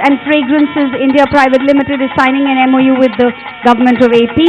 and Fragrances India Private Limited is signing an MOU with the government of AP.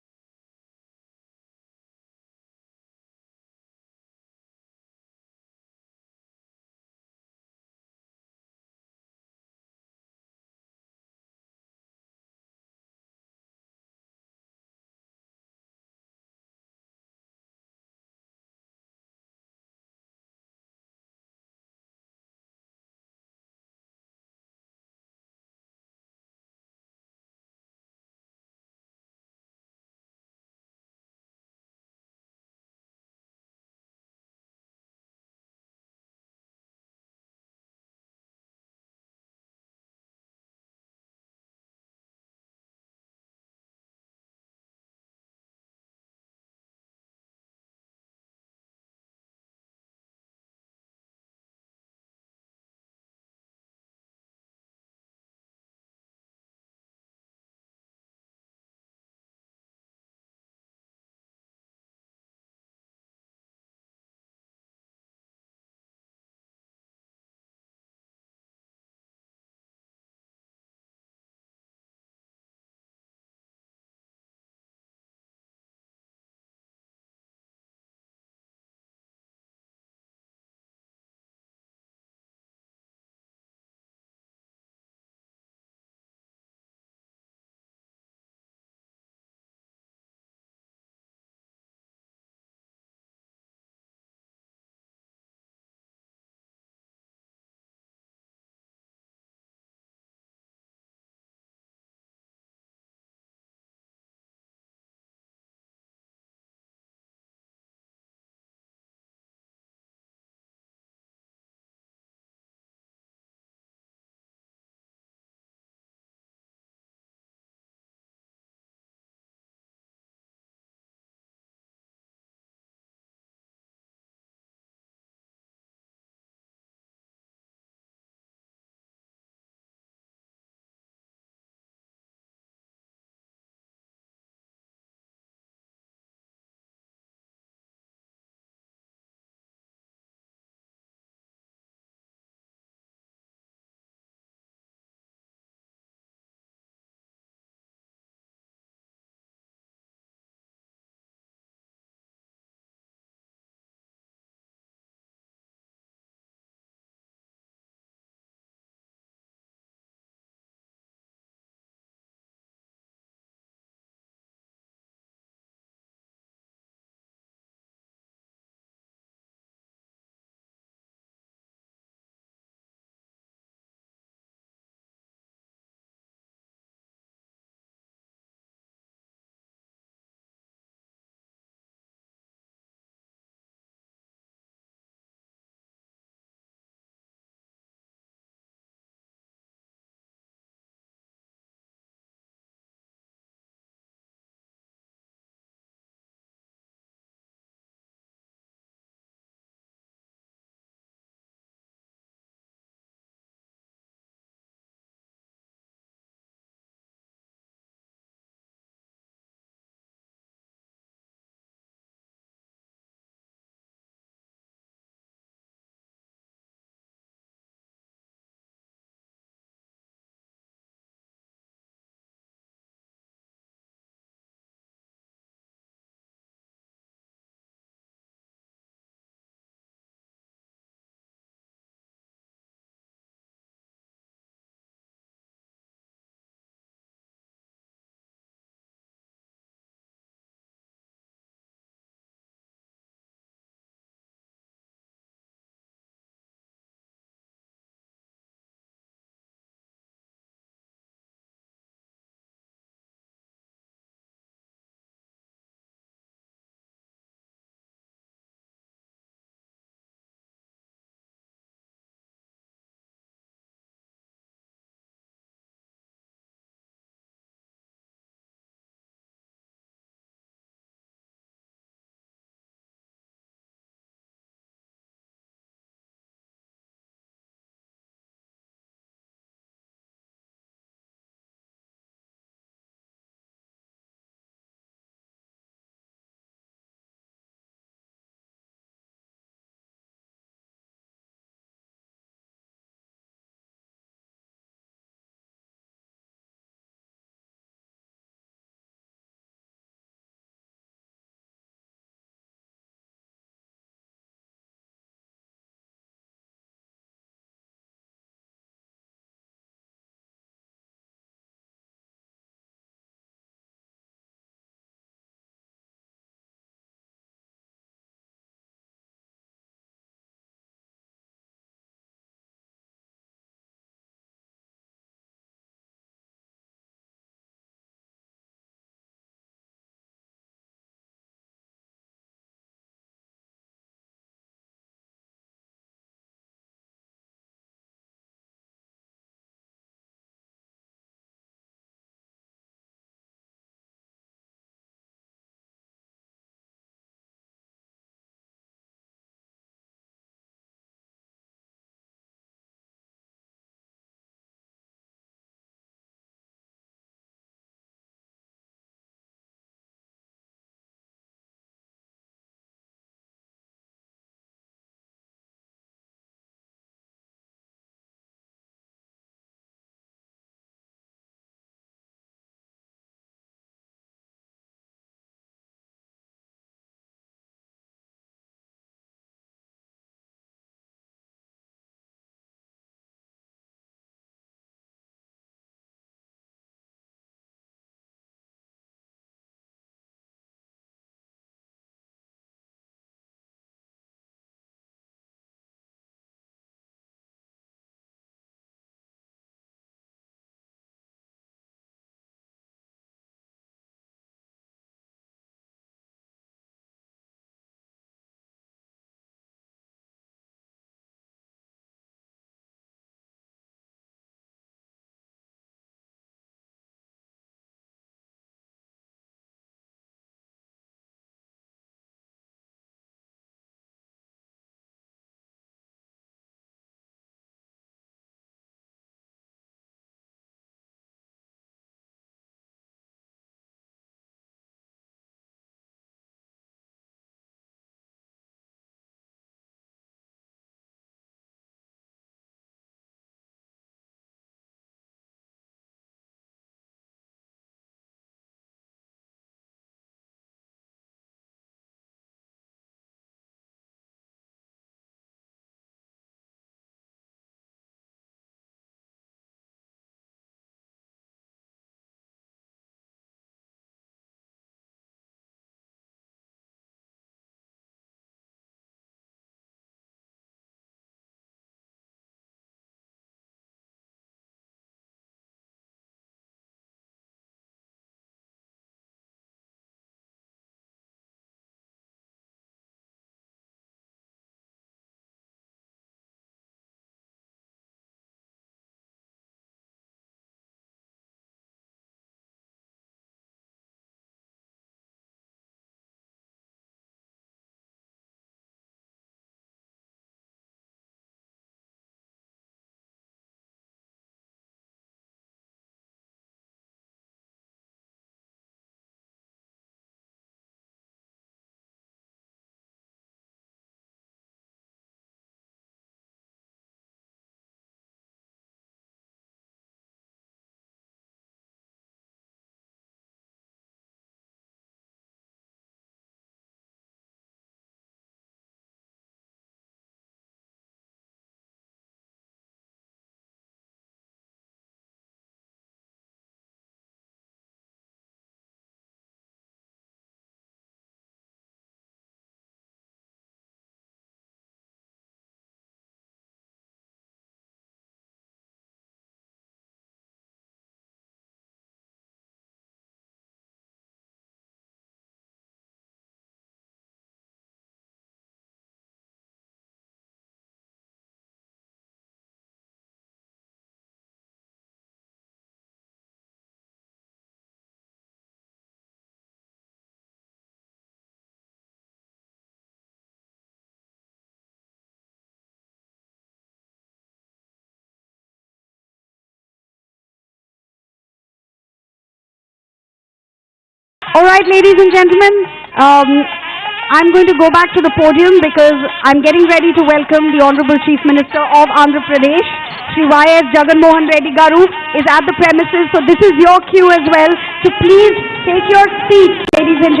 All right, ladies and gentlemen, I'm going to go back to the podium because I'm getting ready to welcome the Honorable Chief Minister of Andhra Pradesh, Shri Y.S. Jagan Reddy Garu, is at the premises. So this is your cue as well. So please take your seats, ladies and gentlemen.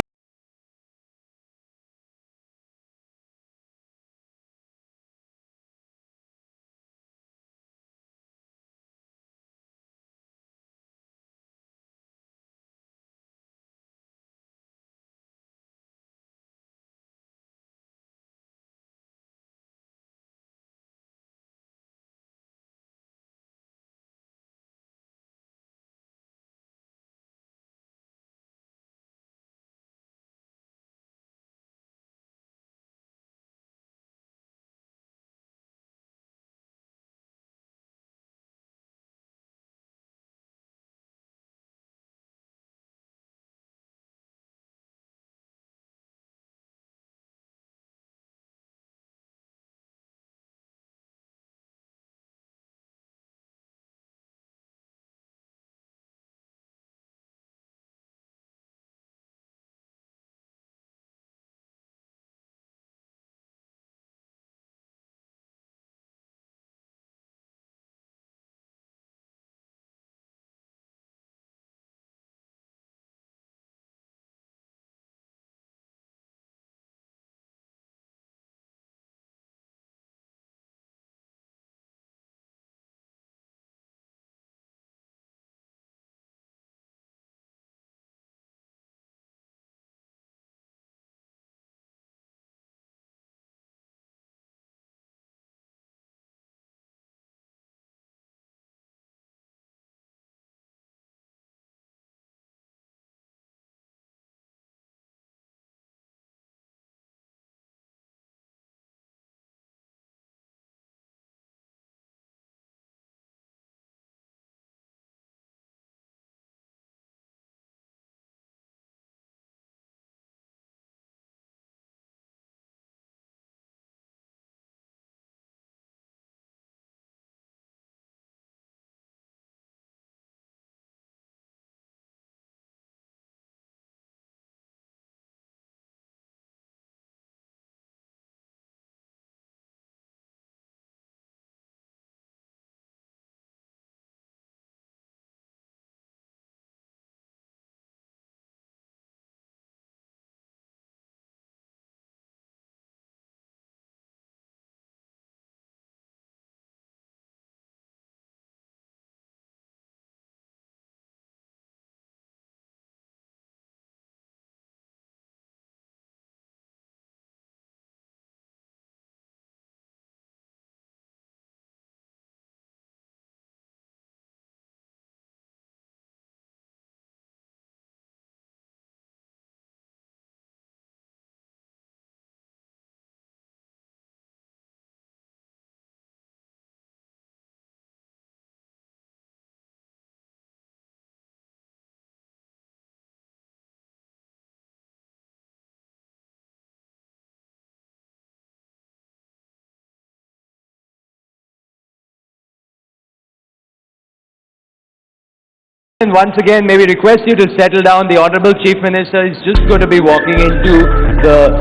And once again, may we request you to settle down. The Honorable Chief Minister is just going to be walking into the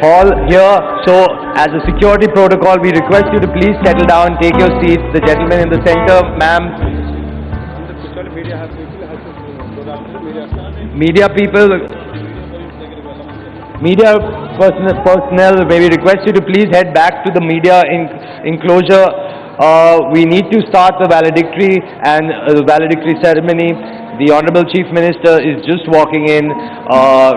hall here. So, as a security protocol, we request you to please settle down, take your seats. The gentleman in the center, ma'am. Media people, media personnel, may we request you to please head back to the media enclosure. We need to start the valedictory and the valedictory ceremony. The Honorable Chief Minister is just walking in.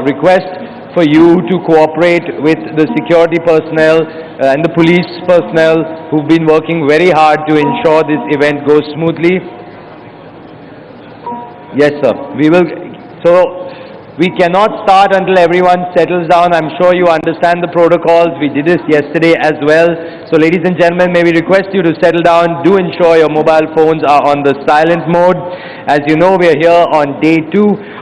Request for you to cooperate with the security personnel and the police personnel who've been working very hard to ensure this event goes smoothly. Yes, sir. We cannot start until everyone settles down. I'm sure you understand the protocols. We did this yesterday as well. So ladies and gentlemen, may we request you to settle down. Do ensure your mobile phones are on the silent mode. As you know, we are here on day 2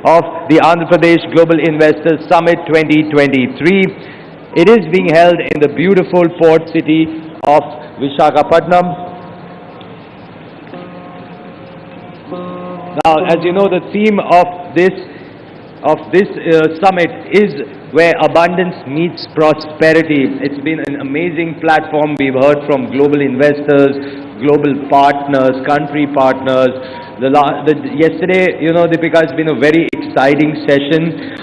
of the Andhra Pradesh Global Investors Summit 2023. It is being held in the beautiful port city of Visakhapatnam. Now, as you know, the theme of this of this summit is where abundance meets prosperity. It's been an amazing platform. We've heard from global investors, global partners, country partners. Yesterday, you know, Deepika, it's been a very exciting session.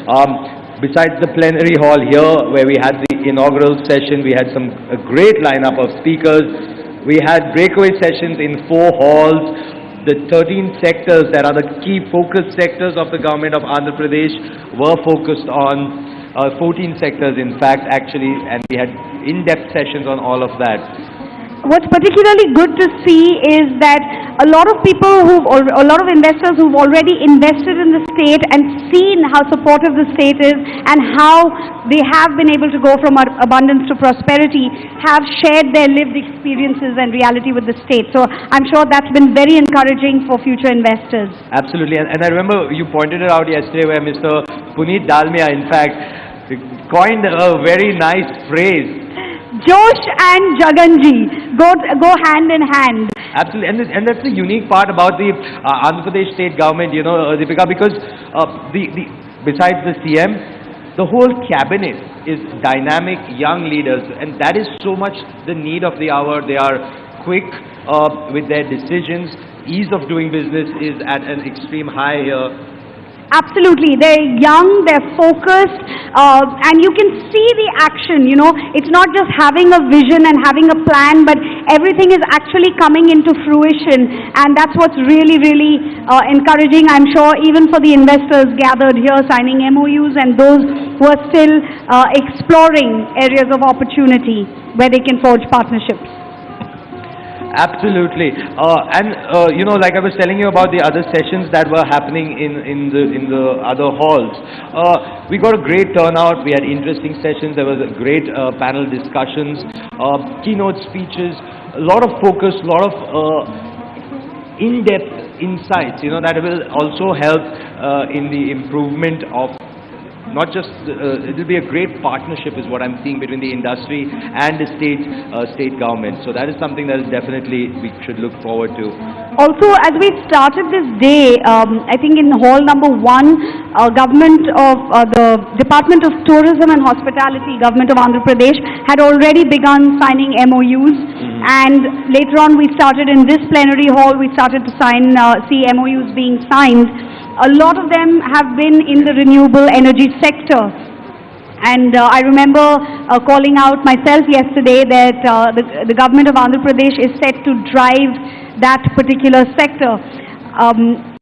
Besides the plenary hall here, where we had the inaugural session, we had a great lineup of speakers. We had breakaway sessions in 4 halls. The 13 sectors that are the key focus sectors of the government of Andhra Pradesh were focused on 14 sectors in fact actually, and we had in-depth sessions on all of that. What's particularly good to see is that a lot of investors who've already invested in the state and seen how supportive the state is and how they have been able to go from abundance to prosperity have shared their lived experiences and reality with the state. So I'm sure that's been very encouraging for future investors. Absolutely, and I remember you pointed it out yesterday where Mr. Puneet Dalmia in fact coined a very nice phrase. Josh and Jagan go hand in hand. Absolutely, and that's the unique part about the Andhra Pradesh state government, you know, Deepika, because besides the CM, the whole cabinet is dynamic young leaders, and that is so much the need of the hour. They are quick with their decisions. Ease of doing business is at an extreme high here. Absolutely. They're young, they're focused, and you can see the action, you know. It's not just having a vision and having a plan, but everything is actually coming into fruition, and that's what's really, really encouraging, I'm sure, even for the investors gathered here signing MOUs and those who are still exploring areas of opportunity where they can forge partnerships. Absolutely, you know, like I was telling you about the other sessions that were happening in the other halls. We got a great turnout. We had interesting sessions. There was a great panel discussions, keynote speeches, a lot of focus, a lot of in-depth insights. You know, that will also help in the improvement of. Not just, it will be a great partnership is what I'm seeing between the industry and the state government. So that is something that is definitely we should look forward to. Also, as we started this day, I think in hall number 1, the Department of Tourism and Hospitality, Government of Andhra Pradesh, had already begun signing MOUs. And later on we started in this plenary hall, we started to see MOUs being signed. A lot of them have been in the renewable energy sector. And I remember calling out myself yesterday that the government of Andhra Pradesh is set to drive that particular sector.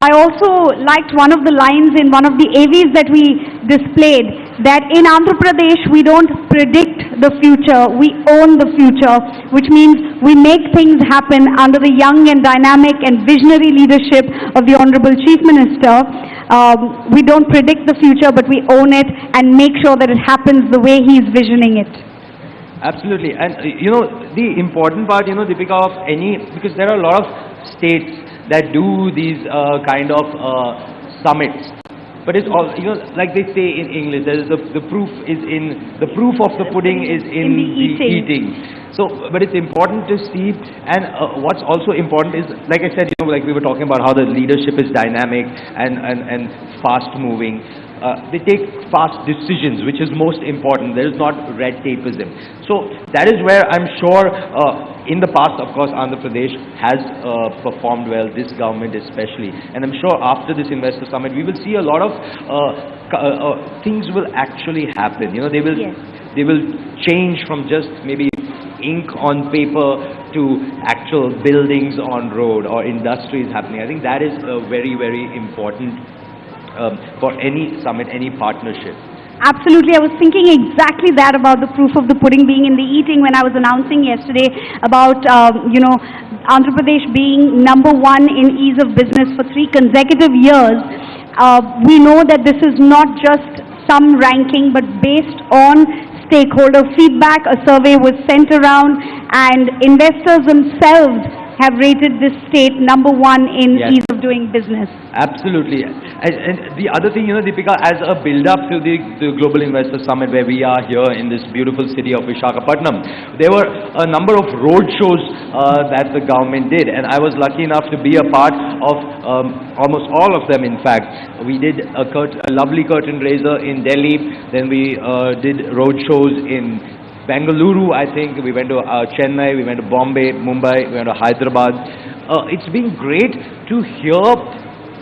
I also liked one of the lines in one of the AVs that we displayed, that in Andhra Pradesh we don't predict the future, we own the future, which means we make things happen under the young and dynamic and visionary leadership of the Honorable Chief Minister. We don't predict the future, but we own it and make sure that it happens the way he is visioning it. Absolutely, and you know, the important part, you know, Deepika, of because there are a lot of states that do these kind of summits, but it's all, you know, like they say in English, there is the proof of the pudding is in the eating. So, but it's important to see, and what's also important is, like I said, you know, like we were talking about how the leadership is dynamic and fast moving. They take fast decisions, which is most important. There is not red tapeism. So that is where I'm sure in the past, of course, Andhra Pradesh has performed well, this government especially. And I'm sure after this investor summit, we will see a lot of things will actually happen. You know, they will change from just maybe ink on paper to actual buildings on road or industries happening. I think that is very, very important for any summit, any partnership. Absolutely. I was thinking exactly that about the proof of the pudding being in the eating when I was announcing yesterday about, you know, Andhra Pradesh being #1 in ease of business for 3 consecutive years. We know that this is not just some ranking, but based on stakeholder feedback. A survey was sent around and investors themselves have rated this state #1 in ease of doing business. Absolutely. And the other thing, you know, Deepika, as a build-up to the Global Investor Summit where we are here in this beautiful city of Visakhapatnam, there were a number of road shows that the government did, and I was lucky enough to be a part of almost all of them, in fact. We did a lovely curtain raiser in Delhi, then we did road shows in Bengaluru, I think. We went to Chennai, we went to Bombay, Mumbai, we went to Hyderabad. It's been great to hear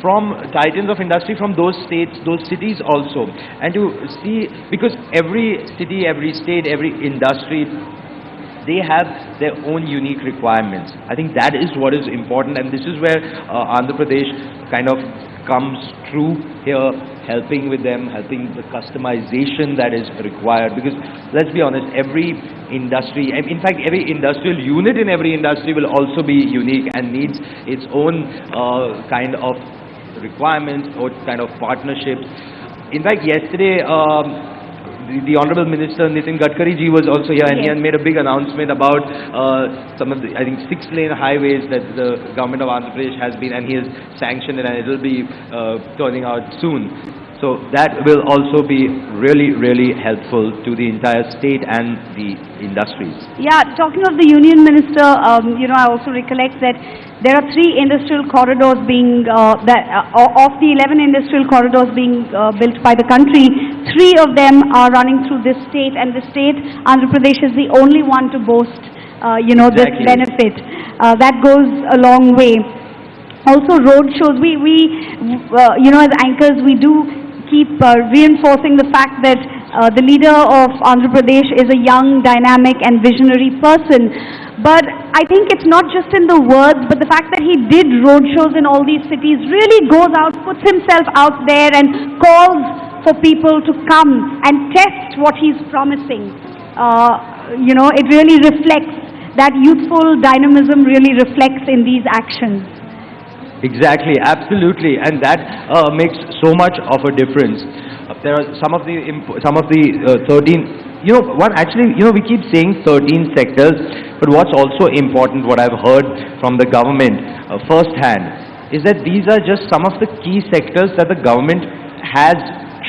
from titans of industry from those states, those cities also, and to see, because every city, every state, every industry, they have their own unique requirements. I think that is what is important, and this is where Andhra Pradesh kind of comes through here, helping with them, helping the customization that is required. Because let's be honest, every industry, in fact every industrial unit in every industry will also be unique and needs its own kind of requirements or kind of partnerships. In fact, yesterday the Honorable Minister Nitin Gadkari ji was also here, and he had made a big announcement about some of the, I think, 6-lane highways that the government of Andhra Pradesh has been, and he has sanctioned it, and it will be turning out soon. So that will also be really, really helpful to the entire state and the industries. Yeah, talking of the Union Minister, you know, I also recollect that there are 3 industrial corridors being, of the 11 industrial corridors being built by the country, 3 of them are running through this state, and the state, Andhra Pradesh, is the only one to boast, you know, this benefit. That goes a long way. Also, road shows, we you know, as anchors, we do keep reinforcing the fact that the leader of Andhra Pradesh is a young, dynamic and visionary person. But I think it's not just in the words, but the fact that he did road shows in all these cities, really goes out, puts himself out there and calls for people to come and test what he's promising. You know, it really reflects, that youthful dynamism really reflects in these actions. Exactly, absolutely, and that makes so much of a difference. There are some of the 13. You know what? Actually, you know, we keep saying 13 sectors, but what's also important, what I've heard from the government firsthand, is that these are just some of the key sectors that the government has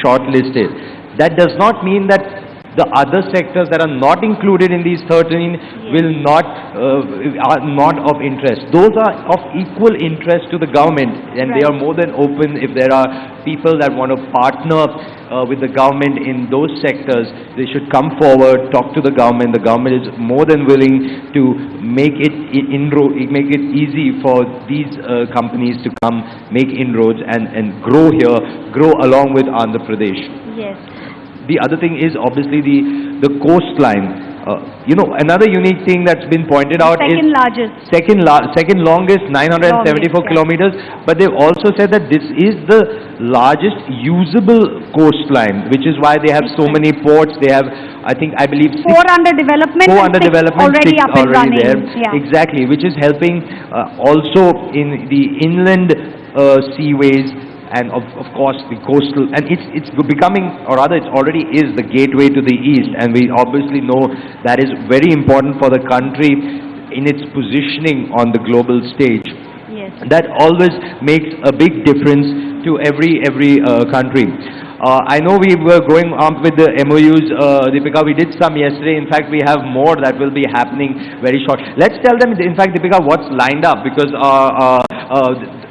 shortlisted. That does not mean that the other sectors that are not included in these 13 will not are not of interest. Those are of equal interest to the government, and they are more than open. If there are people that want to partner with the government in those sectors, they should come forward, talk to the government. The government is more than willing to make it make it easy for these companies to come, make inroads and grow here, grow along with Andhra Pradesh. Yes. The other thing is obviously the coastline. You know, another unique thing that's been pointed out is second longest, 974 kilometers. But they've also said that this is the largest usable coastline, which is why they have so many ports. They have, I believe, 4 under development. 4 under development, already 6 up and running. There. Yeah. Exactly, which is helping also in the inland seaways. And of course the coastal, and it's becoming, or rather it already is, the gateway to the east, and we obviously know that is very important for the country in its positioning on the global stage. Yes. That always makes a big difference to every country. I know we were going on with the MOUs, Deepika. We did some yesterday. In fact, we have more that will be happening very short. Let's tell them, in fact, Deepika, what's lined up, because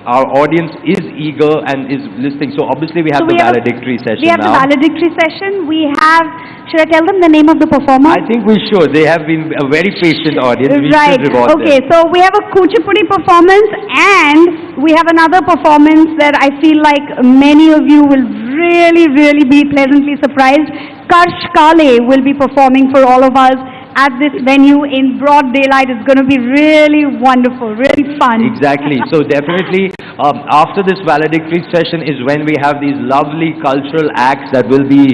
our audience is eager and is listening. So obviously we have the valedictory session now. We have the valedictory session. We have, should I tell them the name of the performer? I think we should. They have been a very patient audience. We should reward them. Okay, so we have a Kuchipudi performance, and we have another performance that I feel like many of you will really be pleasantly surprised. Karsh Kale will be performing for all of us at this venue in broad daylight. It's going to be really wonderful, really fun. Exactly. So definitely after this valedictory session is when we have these lovely cultural acts that will be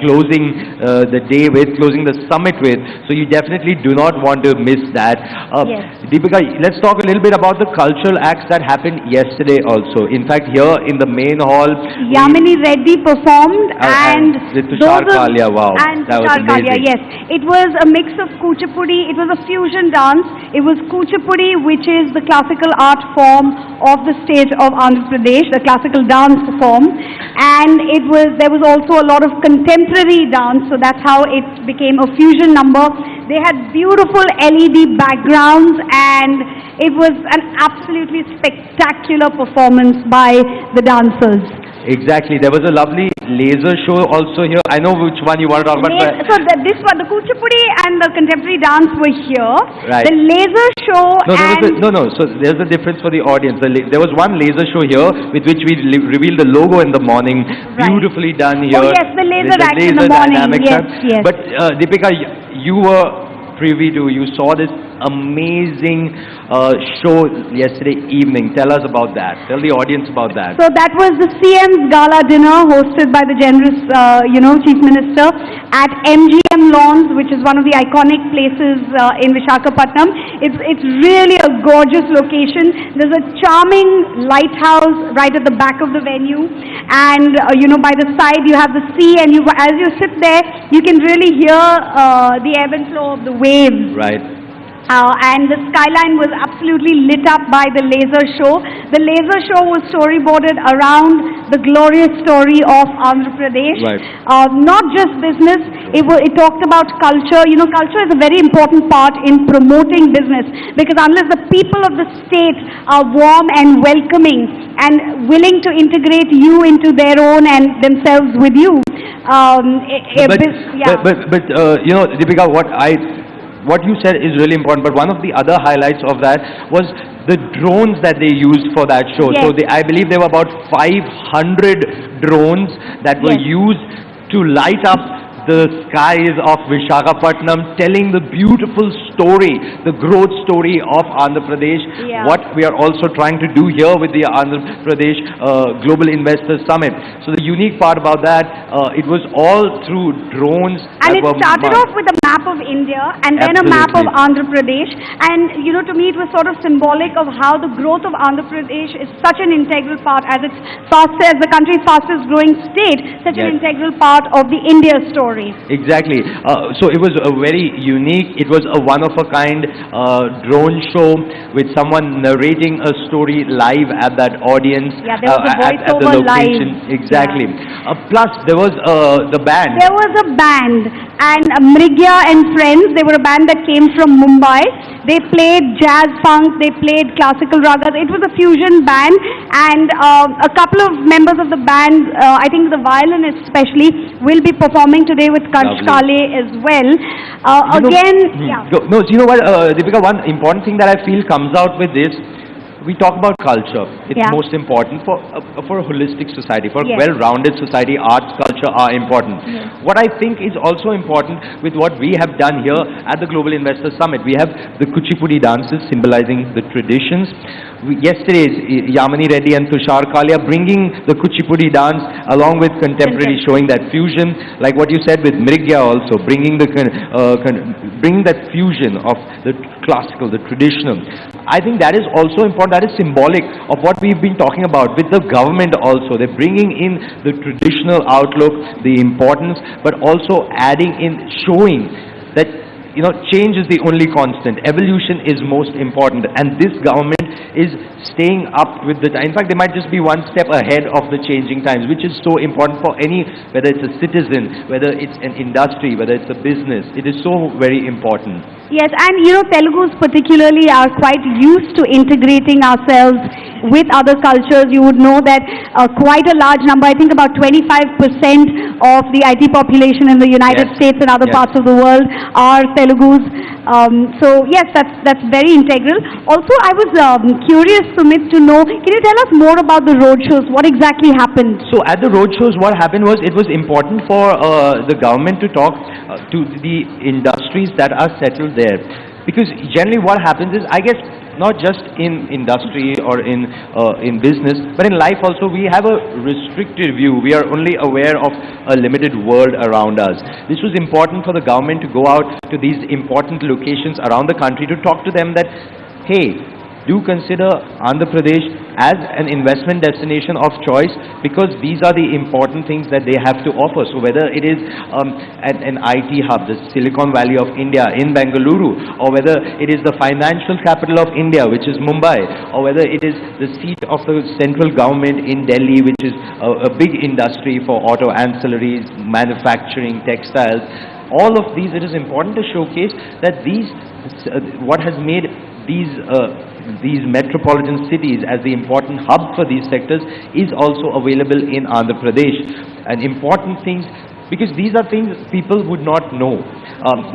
closing the day with, closing the summit with. So you definitely do not want to miss that. Yes. Deepika, let's talk a little bit about the cultural acts that happened yesterday also. In fact, here in the main hall, Yamini Reddy performed, and Tushar Kalia, wow, and that was Tushar Kalia, yes. It was a mix of Kuchipudi. It was a fusion dance. It was Kuchipudi, which is the classical art form of the stage of Andhra Pradesh, the classical dance form, and there was also a lot of contemporary dance, so that's how it became a fusion number. They had beautiful LED backgrounds, and it was an absolutely spectacular performance by the dancers. Exactly. There was a lovely laser show also here. I know which one you want to talk about. So this one, the Kuchipudi and the contemporary dance were here. Right. The laser show So there's a difference for the audience. There was one laser show here with which we revealed the logo in the morning. Right. Beautifully done here. Oh yes, the laser There's act in the morning. Yes, yes. But Deepika, you were privy to, you saw this amazing show yesterday evening. Tell us about that. Tell the audience about that. So that was the CM's gala dinner hosted by the generous, Chief Minister at MGM Lawns, which is one of the iconic places in Visakhapatnam. It's really a gorgeous location. There's a charming lighthouse right at the back of the venue, and by the side you have the sea, and as you sit there, you can really hear the ebb and flow of the waves. Right. And the skyline was absolutely lit up by the laser show. The laser show was storyboarded around the glorious story of Andhra Pradesh. Right. Not just business, it talked about culture. Culture is a very important part in promoting business, because unless the people of the state are warm and welcoming and willing to integrate you into their own and themselves with you. Deepika, what you said is really important, but one of the other highlights of that was the drones that they used for that show. Yes. So I believe there were about 500 drones that were used to light up the skies of Visakhapatnam, telling the beautiful story, the growth story of Andhra Pradesh. Yeah. What we are also trying to do here with the Andhra Pradesh Global Investors Summit. So the unique part about that, it was all through drones. And it started off with a map of India and then a map of Andhra Pradesh. And to me it was sort of symbolic of how the growth of Andhra Pradesh is such an integral part, as the country's fastest growing state, such an integral part of the India story. Exactly. So it was a very unique, it was a one-of-a-kind drone show with someone narrating a story live at that audience. Yeah, there was a at the location. live. Exactly. Yeah. Plus there was the band. There was a band, and Mrigya and Friends, they were a band that came from Mumbai. They played jazz funk, they played classical ragas. It was a fusion band, and a couple of members of the band, I think the violinist especially, will be performing today with Kanch Kale as well. Deepika, one important thing that I feel comes out with this, we talk about culture. It's most important for a holistic society, for a well-rounded society. Arts, culture are important. What I think is also important with what we have done here at the Global Investor Summit, we have the Kuchipudi dances symbolizing the traditions. Yesterday, Yamini Reddy and Tushar Kalia bringing the Kuchipudi dance along with contemporary, showing that fusion, like what you said with Mrigya also, bringing bringing that fusion of the classical, the traditional. I think that is also important. That is symbolic of what we've been talking about with the government also. They're bringing in the traditional outlook, the importance, but also adding in, showing that change is the only constant. Evolution is most important, and this government is staying up with the time. In fact, they might just be one step ahead of the changing times, which is so important for whether it's a citizen, whether it's an industry, whether it's a business. It is so very important. Yes, and Telugus particularly are quite used to integrating ourselves with other cultures. You would know that quite a large number, I think about 25% of the IT population in the United States and other parts of the world are Telugus. So yes, that's very integral. Also, I was curious, Sumit, to know, can you tell us more about the roadshows? What exactly happened? So at the roadshows, what happened was, it was important for the government to talk to the industries that are settled there. Because generally what happens is, I guess, not just in industry or in business, but in life also, we have a restricted view. We are only aware of a limited world around us. This was important for the government to go out to these important locations around the country to talk to them that, hey, do consider Andhra Pradesh as an investment destination of choice, because these are the important things that they have to offer. So whether it is an IT hub, the Silicon Valley of India in Bengaluru, or whether it is the financial capital of India, which is Mumbai, or whether it is the seat of the central government in Delhi, which is a big industry for auto ancillaries, manufacturing, textiles, all of these, it is important to showcase that these, what has made these metropolitan cities as the important hub for these sectors is also available in Andhra Pradesh. And important things, because these are things people would not know.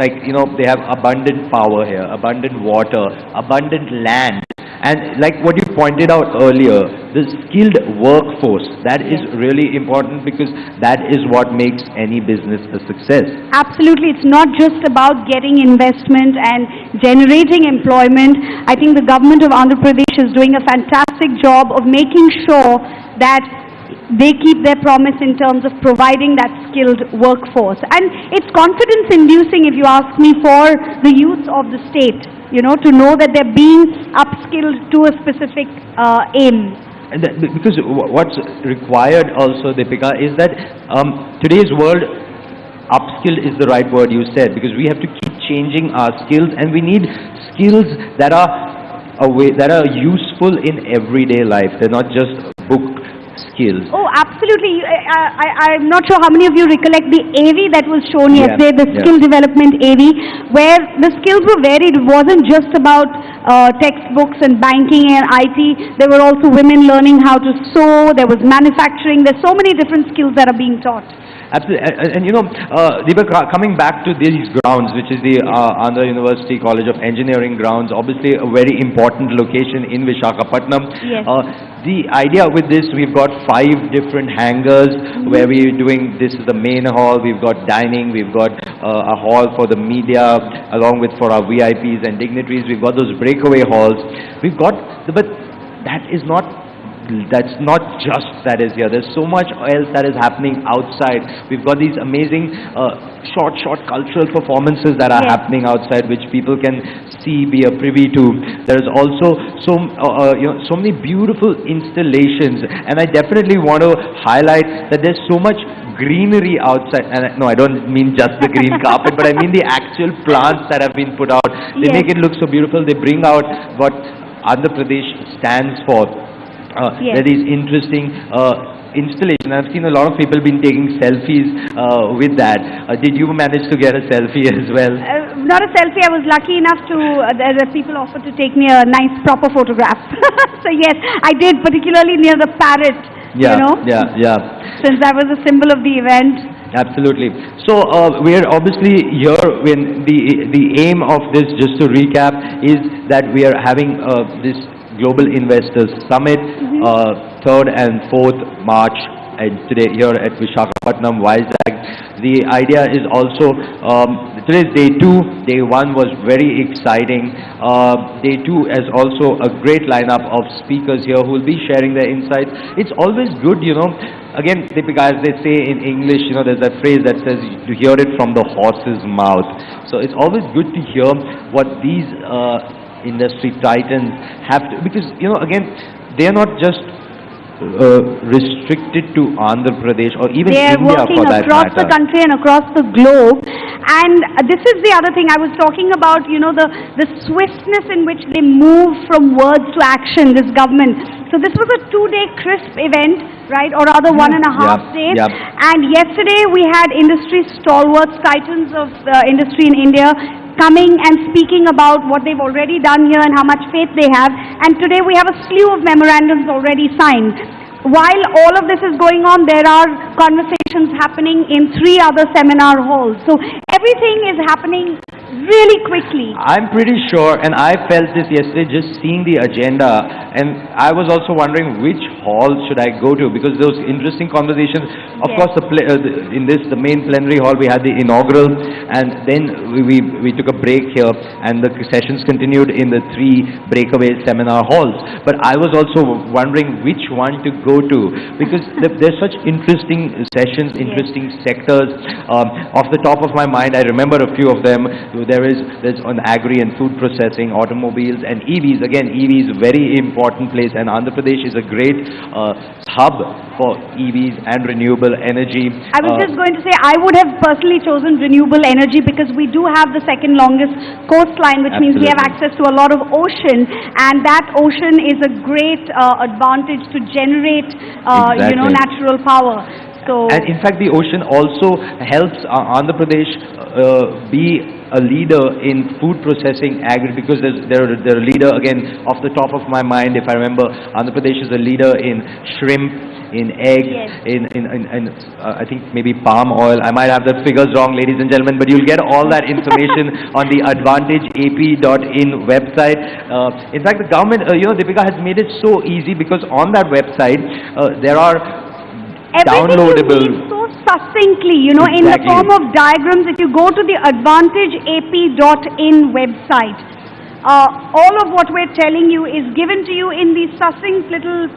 Like, you know, they have abundant power here, abundant water, abundant land. And like what you pointed out earlier, the skilled workforce, that is really important, because that is what makes any business a success. Absolutely. It's not just about getting investment and generating employment. I think the government of Andhra Pradesh is doing a fantastic job of making sure that they keep their promise in terms of providing that skilled workforce. And it's confidence inducing, if you ask me, for the youth of the state, you know, to know that they're being upskilled to a specific aim. And because what's required also, Deepika, is that today's world, upskill is the right word you said, because we have to keep changing our skills, and we need skills that are useful in everyday life. They're not just book skills. Oh, absolutely. I'm not sure how many of you recollect the AV that was shown yesterday, the skill development AV, where the skills were varied. It wasn't just about textbooks and banking and IT. There were also women learning how to sew. There was manufacturing. There's so many different skills that are being taught. Absolutely. And you know, Deepak, coming back to these grounds, which is the Andhra University College of Engineering grounds, obviously a very important location in Visakhapatnam. Yes. The idea with this, we've got 5 different hangars where we're doing, this is the main hall, we've got dining, we've got a hall for the media, along with for our VIPs and dignitaries, we've got those breakaway halls. We've got, but that's not just that is here. There's so much else that is happening outside. We've got these amazing short cultural performances that are happening outside, which people can see, be a privy to. There's also so many beautiful installations, and I definitely want to highlight that there's so much greenery outside. And no, I don't mean just the green carpet, but I mean the actual plants that have been put out. They make it look so beautiful. They bring out what Andhra Pradesh stands for. There are these interesting installations. I've seen a lot of people been taking selfies with that. Did you manage to get a selfie as well? Not a selfie. I was lucky enough to, that people offered to take me a nice proper photograph. So yes, I did, particularly near the parrot, you know. Since that was a symbol of the event. Absolutely. So we are obviously here when the aim of this, just to recap, is that we are having this Global Investors Summit, 3rd and 4th March, and today here at Visakhapatnam, Vizag. The idea is also, today's day 2, day 1 was very exciting. Day 2 is also a great lineup of speakers here who will be sharing their insights. It's always good, you know, again, Deepika, as they say in English, you know, there's that phrase that says to hear it from the horse's mouth. So it's always good to hear what these industry titans have to, because, you know, again, they are not just restricted to Andhra Pradesh or even India for that matter. They are working across the country and across the globe. And this is the other thing I was talking about, you know, the swiftness in which they move from words to action, this government. So this was a 2-day crisp event, right, or rather 1.5 days. And yesterday we had industry stalwarts, titans of industry in India, coming and speaking about what they've already done here and how much faith they have. And today we have a slew of memorandums already signed. While all of this is going on, there are conversations happening in 3 other seminar halls. So everything is happening really quickly. I'm pretty sure, and I felt this yesterday just seeing the agenda, and I was also wondering which hall should I go to? Because those interesting conversations, of Yes. course, in the main plenary hall, we had the inaugural, and then we took a break here, and the sessions continued in the 3 breakaway seminar halls. But I was also wondering which one to go to, because there's such interesting sessions, interesting sectors. Off the top of my mind, I remember a few of them. There's on agri and food processing, automobiles and EVs. Again, EVs very important place, and Andhra Pradesh is a great hub for EVs and renewable energy. I was just going to say, I would have personally chosen renewable energy because we do have the second longest coastline, which means we have Absolutely. access to a lot of ocean, and that ocean is a great advantage to generate, Exactly. natural power. So, And in fact, the ocean also helps Andhra Pradesh be a leader in food processing, agri, because they're a leader, again, off the top of my mind, if I remember, Andhra Pradesh is a leader in shrimp, in eggs, Yes. in I think maybe palm oil. I might have the figures wrong, ladies and gentlemen, but you'll get all that information on the advantageap.in website. In fact, the government, Deepika, has made it so easy, because on that website, there are everything downloadable. you need so succinctly, in the Exactly. form of diagrams. If you go to the advantageap.in website, all of what we're telling you is given to you in these succinct little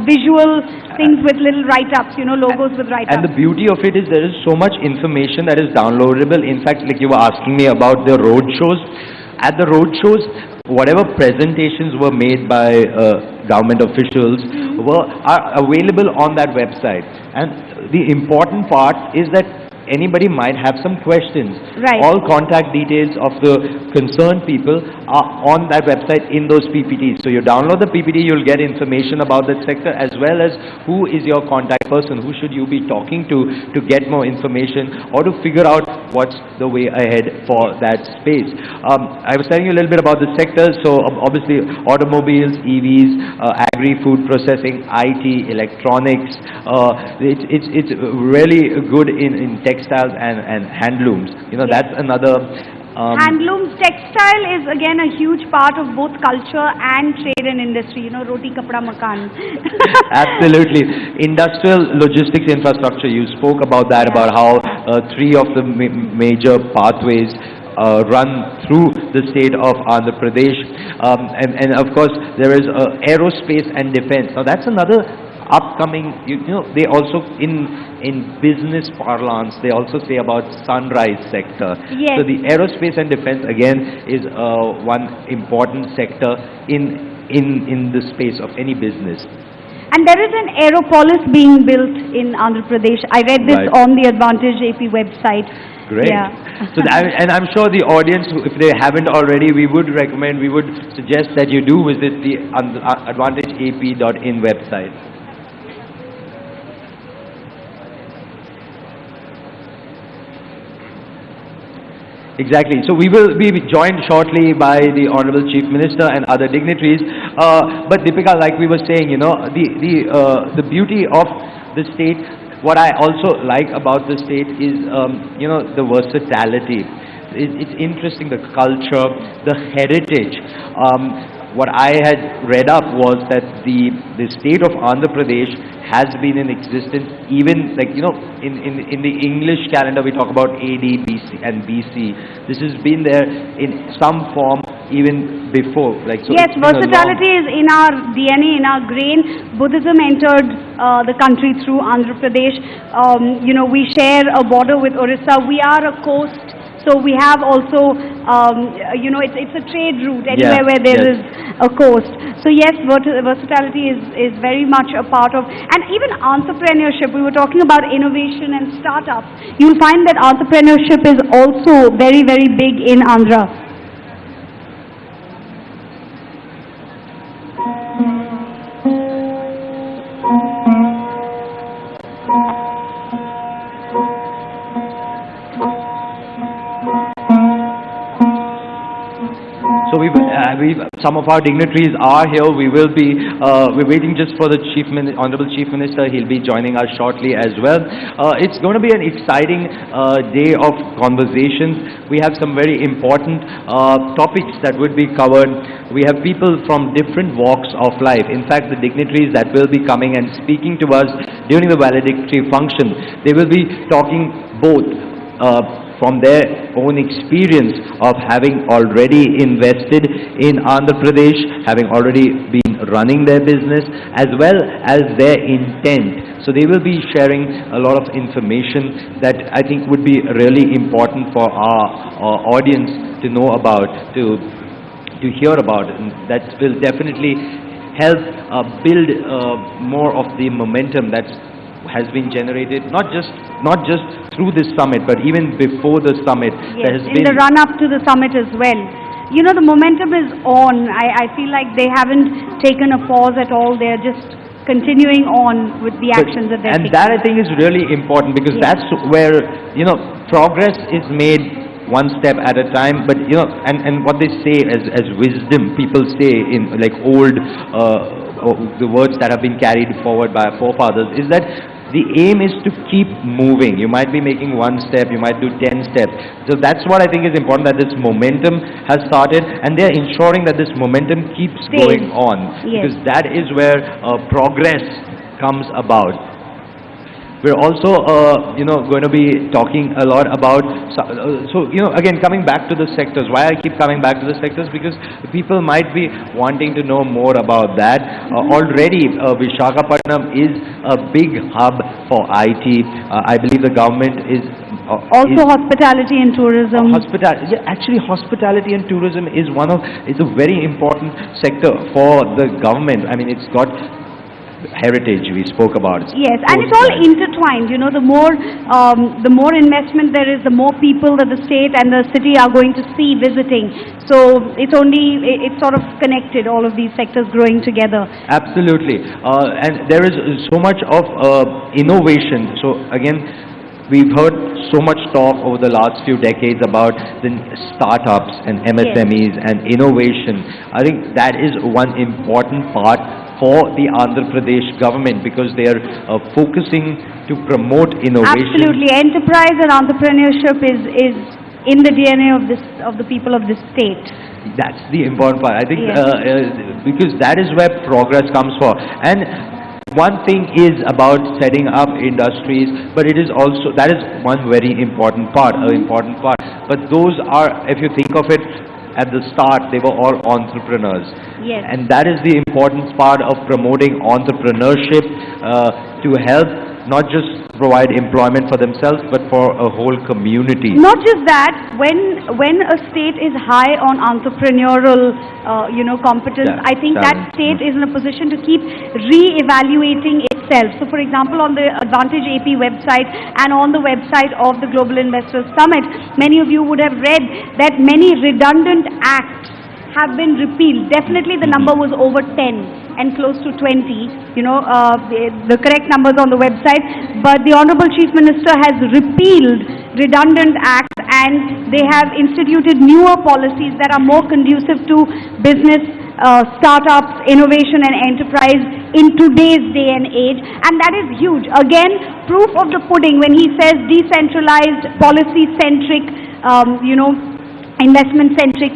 visual things with little write-ups, logos with write-ups. And the beauty of it is there is so much information that is downloadable. In fact, like you were asking me about the road shows. At the road shows, whatever presentations were made by government officials are available on that website. And the important part is that anybody might have some questions. Right. All contact details of the concerned people are on that website in those PPTs. So you download the PPT, you'll get information about that sector, as well as who is your contact person, who should you be talking to get more information or to figure out what's the way ahead for that space. I was telling you a little bit about the sectors. So obviously automobiles, EVs, agri, food processing, IT, electronics. It's really good in textiles and handlooms. Yes. That's another. Handlooms, textile is again a huge part of both culture and trade and industry. Roti kapda makan. Absolutely. Industrial logistics infrastructure, you spoke about that, about how 3 of the major pathways run through the state of Andhra Pradesh. And of course, there is aerospace and defense. Now, that's another upcoming, they also, in business parlance, they also say about sunrise sector. Yes. So the aerospace and defense, again, is one important sector in the space of any business. And there is an aeropolis being built in Andhra Pradesh. I read this Right. on the Advantage AP website. Great. Yeah. So and I'm sure the audience, if they haven't already, we would suggest that you do visit the advantageap.in website. Exactly. So we will be joined shortly by the Honorable Chief Minister and other dignitaries. But Deepika, like we were saying, the beauty of the state, what I also like about the state is, the versatility. It's interesting, the culture, the heritage. What I had read up was that the state of Andhra Pradesh has been in existence even, in the English calendar we talk about AD, BC and BC. This has been there in some form even before. So yes, it's been a versatility is in our DNA, in our grain. Buddhism entered the country through Andhra Pradesh. We share a border with Orissa. We are a coast. So we have also, it's a trade route anywhere where there is a coast. So yes, versatility is very much a part of, and even entrepreneurship. We were talking about innovation and startups. You'll find that entrepreneurship is also very, very big in Andhra. So some of our dignitaries are here. We're waiting just for the Honorable Chief Minister. He'll be joining us shortly as well. It's going to be an exciting day of conversations. We have some very important topics that would be covered. We have people from different walks of life. In fact, the dignitaries that will be coming and speaking to us during the valedictory function, they will be talking both from their own experience of having already invested in Andhra Pradesh, having already been running their business, as well as their intent. So they will be sharing a lot of information that I think would be really important for our audience to know about, to hear about, and that will definitely help build more of the momentum that has been generated, not just through this summit, but even before the summit. Yes, there has in been the run-up to the summit as well. You know, the momentum is on. I feel like they haven't taken a pause at all. They're just continuing on with the actions that they're taking. And that I think is really important, because Yes. that's where, you know, progress is made one step at a time. But you know, and what they say as wisdom, people say in like old the words that have been carried forward by our forefathers, is that the aim is to keep moving. You might be making one step, you might do 10 steps. So that's what I think is important, that this momentum has started, and they're ensuring that this momentum keeps going on. Yes. Because that is where progress comes about. We're also, you know, going to be talking a lot about, so, you know, again, coming back to the sectors. Why I keep coming back to the sectors? Because people might be wanting to know more about that. Already, Visakhapatnam is a big hub for IT. I believe the government is... also hospitality and tourism. Yeah, actually, hospitality and tourism is a very important sector for the government. I mean, it's got heritage, we spoke about. Yes, and it's all intertwined. You know, the more investment there is, the more people that the state and the city are going to see visiting. So it's sort of connected, all of these sectors growing together. Absolutely. And there is so much of innovation. So again, we've heard so much talk over the last few decades about the startups and MSMEs and innovation. I think that is one important part for the Andhra Pradesh government, because they are focusing to promote innovation. Absolutely. Enterprise and entrepreneurship is in the DNA of the people of this state. That's the important part. I think because that is where progress comes for. And one thing is about setting up industries, but it is also, that is one very important part, But those are, if you think of it, at the start, they were all entrepreneurs. Yes. And that is the important part of promoting entrepreneurship, to help not just provide employment for themselves, but for a whole community. Not just that, when a state is high on entrepreneurial, competence, I think that state is in a position to keep re-evaluating itself. So, for example, on the Advantage AP website and on the website of the Global Investors Summit, many of you would have read that many redundant acts have been repealed. Definitely the number was over 10 and close to 20, the correct numbers on the website. But the Honorable Chief Minister has repealed redundant acts, and they have instituted newer policies that are more conducive to business, startups, innovation and enterprise in today's day and age. And that is huge. Again, proof of the pudding when he says decentralized, policy-centric, investment-centric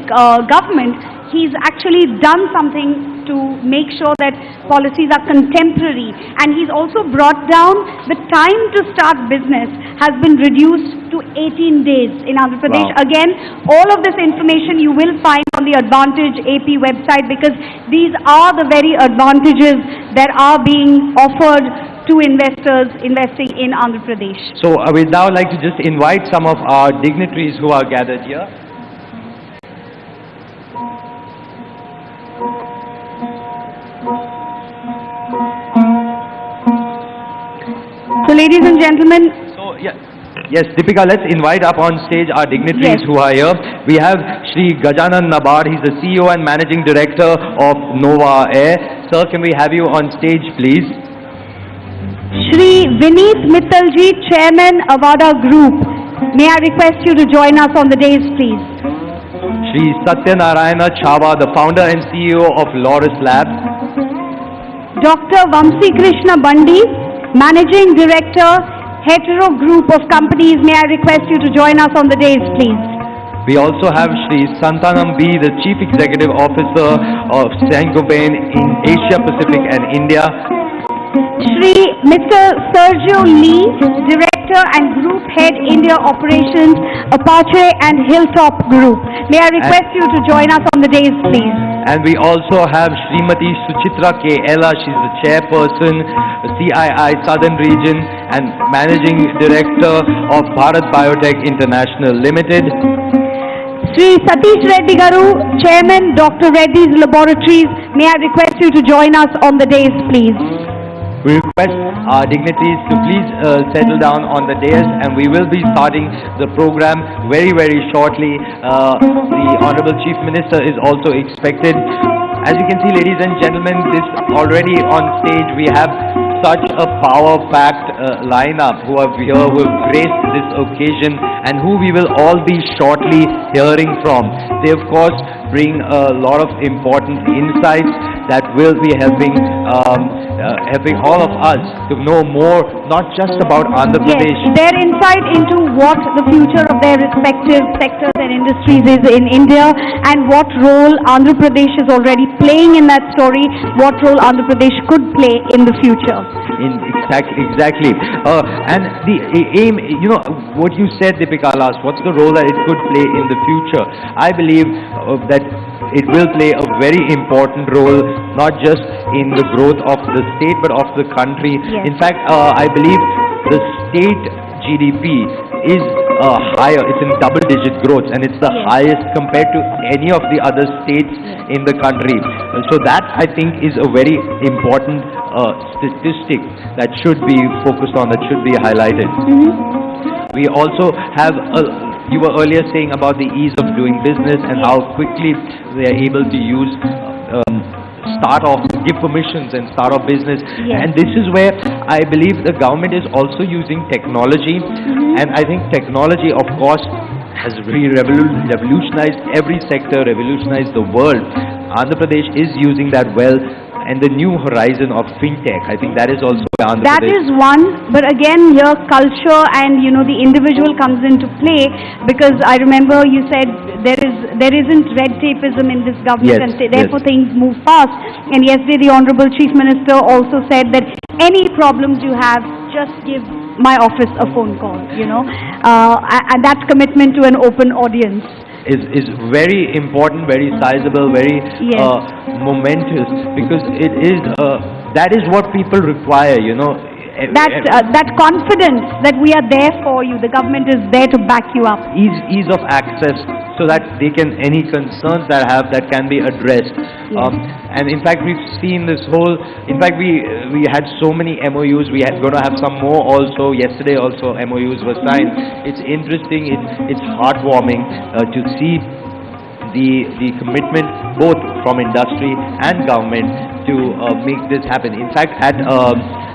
government. He's actually done something to make sure that policies are contemporary, and he's also brought down the time to start business has been reduced to 18 days in Andhra Pradesh. Wow. Again, all of this information you will find on the Advantage AP website, because these are the very advantages that are being offered to investors investing in Andhra Pradesh. So we'd now like to just invite some of our dignitaries who are gathered here. So, ladies and gentlemen. So, yes, Deepika, let's invite up on stage our dignitaries who are here. We have Shri Jagan Nabar. He's the CEO and Managing Director of Nova Air. Sir, can we have you on stage, please? Shri Vineet Mittalji, Chairman, Avada Group. May I request you to join us on the dais, please? Shri Satyanarayana Chava, the founder and CEO of Loris Labs. Dr. Vamsi Krishna Bandi, Managing Director, Hetero Group of Companies. May I request you to join us on the dais, please? We also have Shri Santanam B, the Chief Executive Officer of Saint-Gobain in Asia Pacific and India. Shri Mr. Sergio Lee, Director and Group Head India Operations, Apache and Hilltop Group. May I request you to join us on the dais, please? And we also have Srimati Suchitra K. Ella. She's the Chairperson, CII Southern Region and Managing Director of Bharat Biotech International Limited. Shri Satish Reddy Garu, Chairman, Dr. Reddy's Laboratories. May I request you to join us on the dais, please? We request our dignitaries to please settle down on the dais, and we will be starting the program very, very shortly. The Honorable Chief Minister is also expected. As you can see, ladies and gentlemen, this already on stage we have such a power-packed lineup who are here, who have graced this occasion, and who we will all be shortly hearing from. They, of course, bring a lot of important insights that will be helping all of us to know more, not just about Andhra Pradesh. Yes, their insight into what the future of their respective sectors and industries is in India, and what role Andhra Pradesh is already playing in that story, what role Andhra Pradesh could play in the future. Exactly. And the aim, you know, what you said, Deepika, last, what's the role that it could play in the future? I believe that it will play a very important role, not just in the growth of the state, but of the country. Yes. In fact, I believe the state GDP is higher, it's in double-digit growth, and it's the highest compared to any of the other states in the country. So that, I think, is a very important statistic that should be focused on, that should be highlighted. We also have you were earlier saying about the ease of doing business and how quickly they are able to use give permissions and start off business. And this is where I believe the government is also using technology, and I think technology, of course, has really revolutionized every sector, revolutionized the world. Andhra Pradesh is using that well. And the new horizon of fintech, I think that is also Andhra Pradesh. That is one, but again here culture and the individual comes into play, because I remember you said there isn't red tapeism in this government, and therefore things move fast. And yesterday the Honorable Chief Minister also said that any problems you have, just give my office a phone call, and that's commitment to an open audience. Is very important, very sizable, very momentous, because it is that is what people require, that confidence that we are there for you, the government is there to back you up. Ease of access, so that any concerns that can be addressed. And in fact, we've seen this whole, in fact, we had so many MOUs, we are going to have some more also. Yesterday also MOUs were signed. It's interesting, it's heartwarming to see the commitment both from industry and government to make this happen. In fact,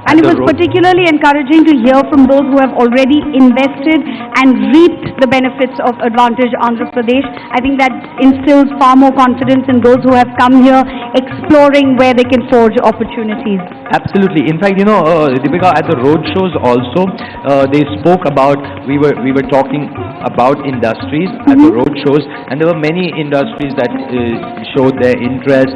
and it was particularly encouraging to hear from those who have already invested and reaped the benefits of Advantage Andhra Pradesh. I think that instills far more confidence in those who have come here exploring where they can forge opportunities. Absolutely. In fact, Deepika, at the road shows also, they spoke about, we were talking about industries at the road shows, and there were many industries that showed their interest.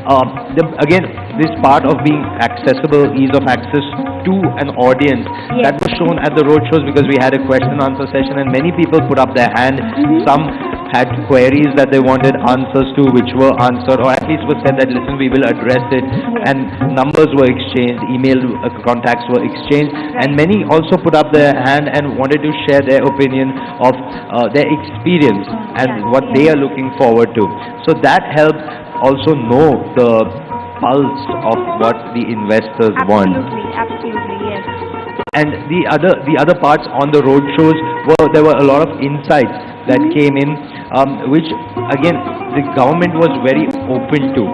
Again, this part of being accessible, ease of access to an audience, that was shown at the road shows, because we had a question and answer session and many people put up their hand. Some had queries that they wanted answers to, which were answered, or at least was said that, listen, we will address it, and numbers were exchanged, email contacts were exchanged, and many also put up their hand and wanted to share their opinion of their experience and what they are looking forward to. So that helps also know the pulse of what the investors want. Absolutely, yes. And the other parts on the road shows there were a lot of insights that came in, which again the government was very open to.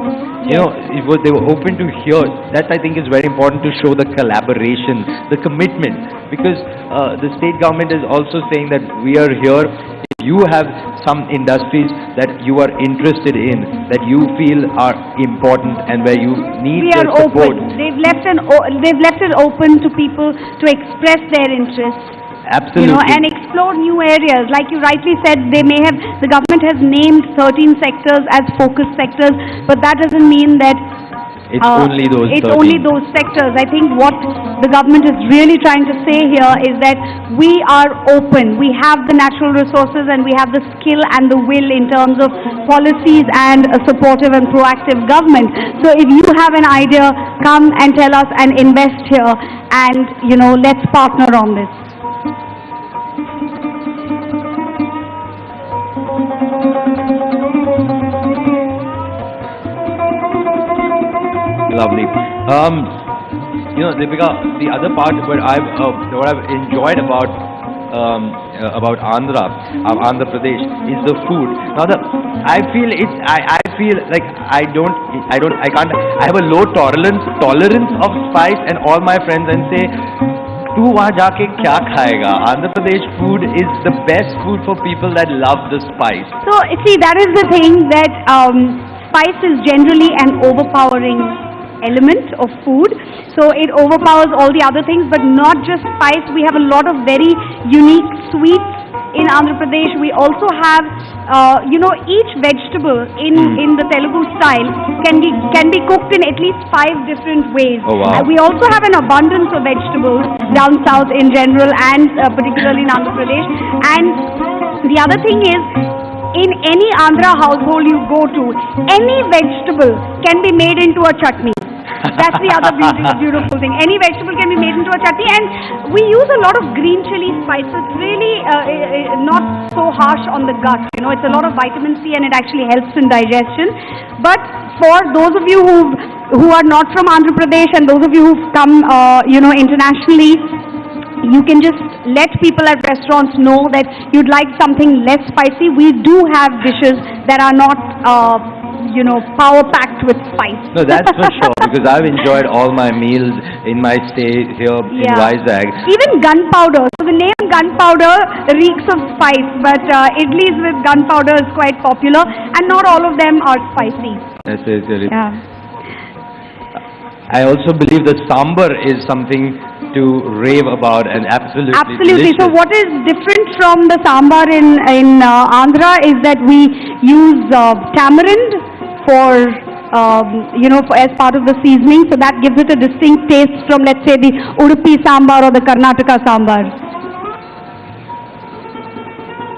They were open to hear. That, I think, is very important, to show the collaboration, the commitment, because the state government is also saying that we are here you have some industries that you are interested in, that you feel are important and where you need We their are support. open. They've left it open to people to express their interest. Absolutely. And explore new areas. Like you rightly said, the government has named 13 sectors as focus sectors, but that doesn't mean that It's only those it's 13. only those sectors. I think what the government is really trying to say here is that we are open. We have the natural resources and we have the skill and the will in terms of policies and a supportive and proactive government. So if you have an idea, come and tell us and invest here, and let's partner on this. Lovely. Deepika, the other part what I've enjoyed about Andhra Pradesh is the food. Now I feel like I have a low tolerance of spice, and all my friends and say, "Tu वहाँ जाके क्या खाएगा?" Andhra Pradesh food is the best food for people that love the spice. So see, that is the thing, that spice is generally an overpowering element of food. So it overpowers all the other things, but not just spice. We have a lot of very unique sweets in Andhra Pradesh. We also have, each vegetable in the Telugu style can be cooked in at least 5 different ways. Oh, wow. We also have an abundance of vegetables down south in general, and particularly in Andhra Pradesh. And the other thing is, in any Andhra household you go to, any vegetable can be made into a chutney. That's the other beautiful thing. Any vegetable can be made into a chutney, and we use a lot of green chili spice. It's really not so harsh on the gut. It's a lot of vitamin C, and it actually helps in digestion. But for those of you who are not from Andhra Pradesh, and those of you who've come, internationally, you can just let people at restaurants know that you'd like something less spicy. We do have dishes that are not, power packed with spice. No, that's for sure, because I've enjoyed all my meals in my stay here in Vizag. Even gunpowder. So the name gunpowder reeks of spice, but idlis with gunpowder is quite popular, and not all of them are spicy. That's it, really. Yeah. I also believe that sambar is something to rave about, and absolutely delicious. So what is different from the sambar in Andhra is that we use tamarind for as part of the seasoning, so that gives it a distinct taste from, let's say, the Udupi sambar or the Karnataka sambar.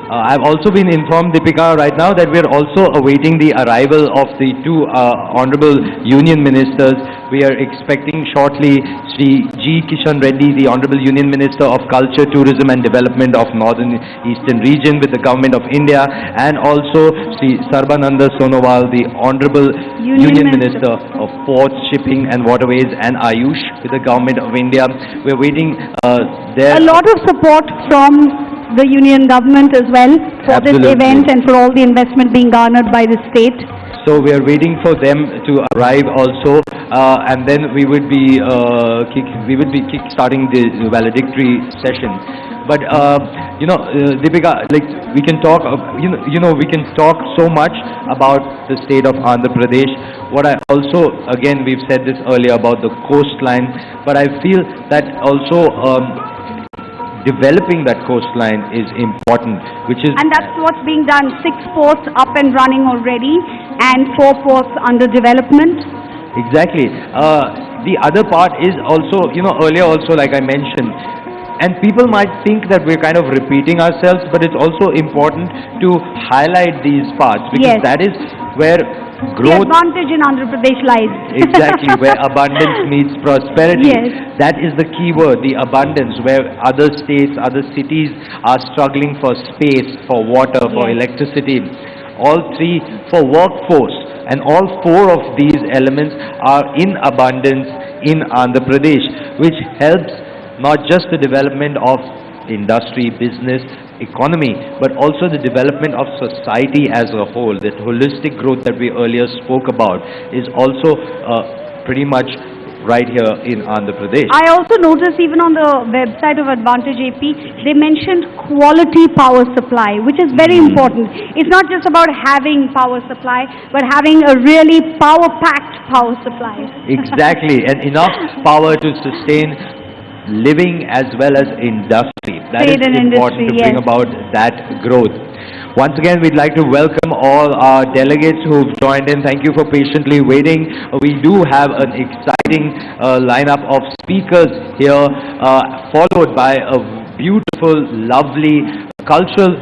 I've also been informed, Deepika, right now that we're also awaiting the arrival of the 2 honorable union ministers. We are expecting shortly Sri G. Kishan Reddy, the Honorable Union Minister of Culture, Tourism and Development of Northern Eastern Region with the Government of India, and also Sri Sarbananda Sonowal, the Honorable Union Minister of Ports, Shipping and Waterways and Ayush with the Government of India. We're waiting there. A lot of support from the union government as well for this event and for all the investment being garnered by the state. So we are waiting for them to arrive also, and then we would be kick-starting the valedictory session. But Deepika, like we can talk, we can talk so much about the state of Andhra Pradesh. What I also, again, we've said this earlier about the coastline, but I feel that also developing that coastline is important, and that's what's being done. 6 ports up and running already, and 4 ports under development. Exactly. The other part is also, earlier also, like I mentioned, and people might think that we're kind of repeating ourselves, but it's also important to highlight these parts, because that is where growth, the advantage in Andhra Pradesh lies. Exactly, where abundance meets prosperity. That is the key word, the abundance, where other states, other cities are struggling for space, for water, for electricity. All 3 for workforce, and all 4 of these elements are in abundance in Andhra Pradesh, which helps not just the development of industry, business, economy, but also the development of society as a whole. That holistic growth that we earlier spoke about is also pretty much right here in Andhra Pradesh. I also noticed even on the website of Advantage AP, they mentioned quality power supply, which is very important. It's not just about having power supply, but having a really power-packed power supply. Exactly, and enough power to sustain living as well as industry. That is important to bring about that growth. Once again, we'd like to welcome all our delegates who've joined in. Thank you for patiently waiting. We do have an exciting lineup of speakers here, followed by a beautiful, lovely cultural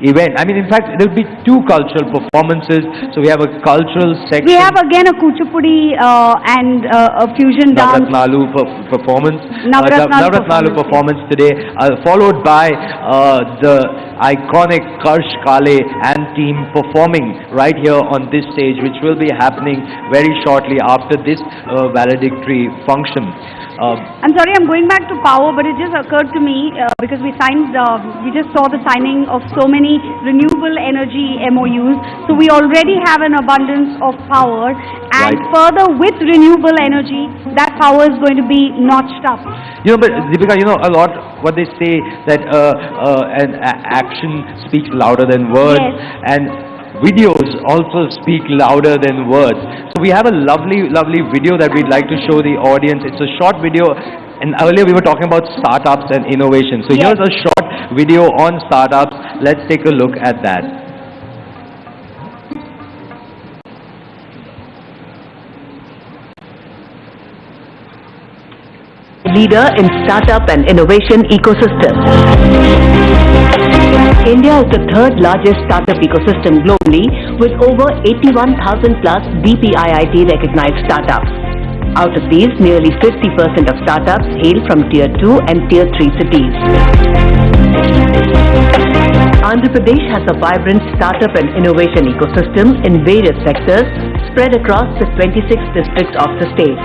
event. I mean, in fact, there will be two cultural performances. So we have a cultural section. We have again a Kuchipudi and a fusion dance. Navratnalu performance. Navratnalu performance today, followed by the iconic Karsh Kale and team performing right here on this stage, which will be happening very shortly after this valedictory function. I'm sorry, I'm going back to power, but it just occurred to me because we just saw the signing of so many renewable energy MOUs. So we already have an abundance of power, and further with renewable energy, that power is going to be notched up. You know, but Deepika, you know, a lot what they say that action speaks louder than words, and videos also speak louder than words. So we have a lovely video that we'd like to show the audience. It's a short video, and earlier we were talking about startups and innovation. So here's a short video on startups. Let's take a look at that. Leader in startup and innovation ecosystem. India is the third largest startup ecosystem globally, with over 81,000 plus DPIIT recognized startups. Out of these, nearly 50% of startups hail from Tier 2 and Tier 3 cities. Andhra Pradesh has a vibrant startup and innovation ecosystem in various sectors spread across the 26 districts of the state.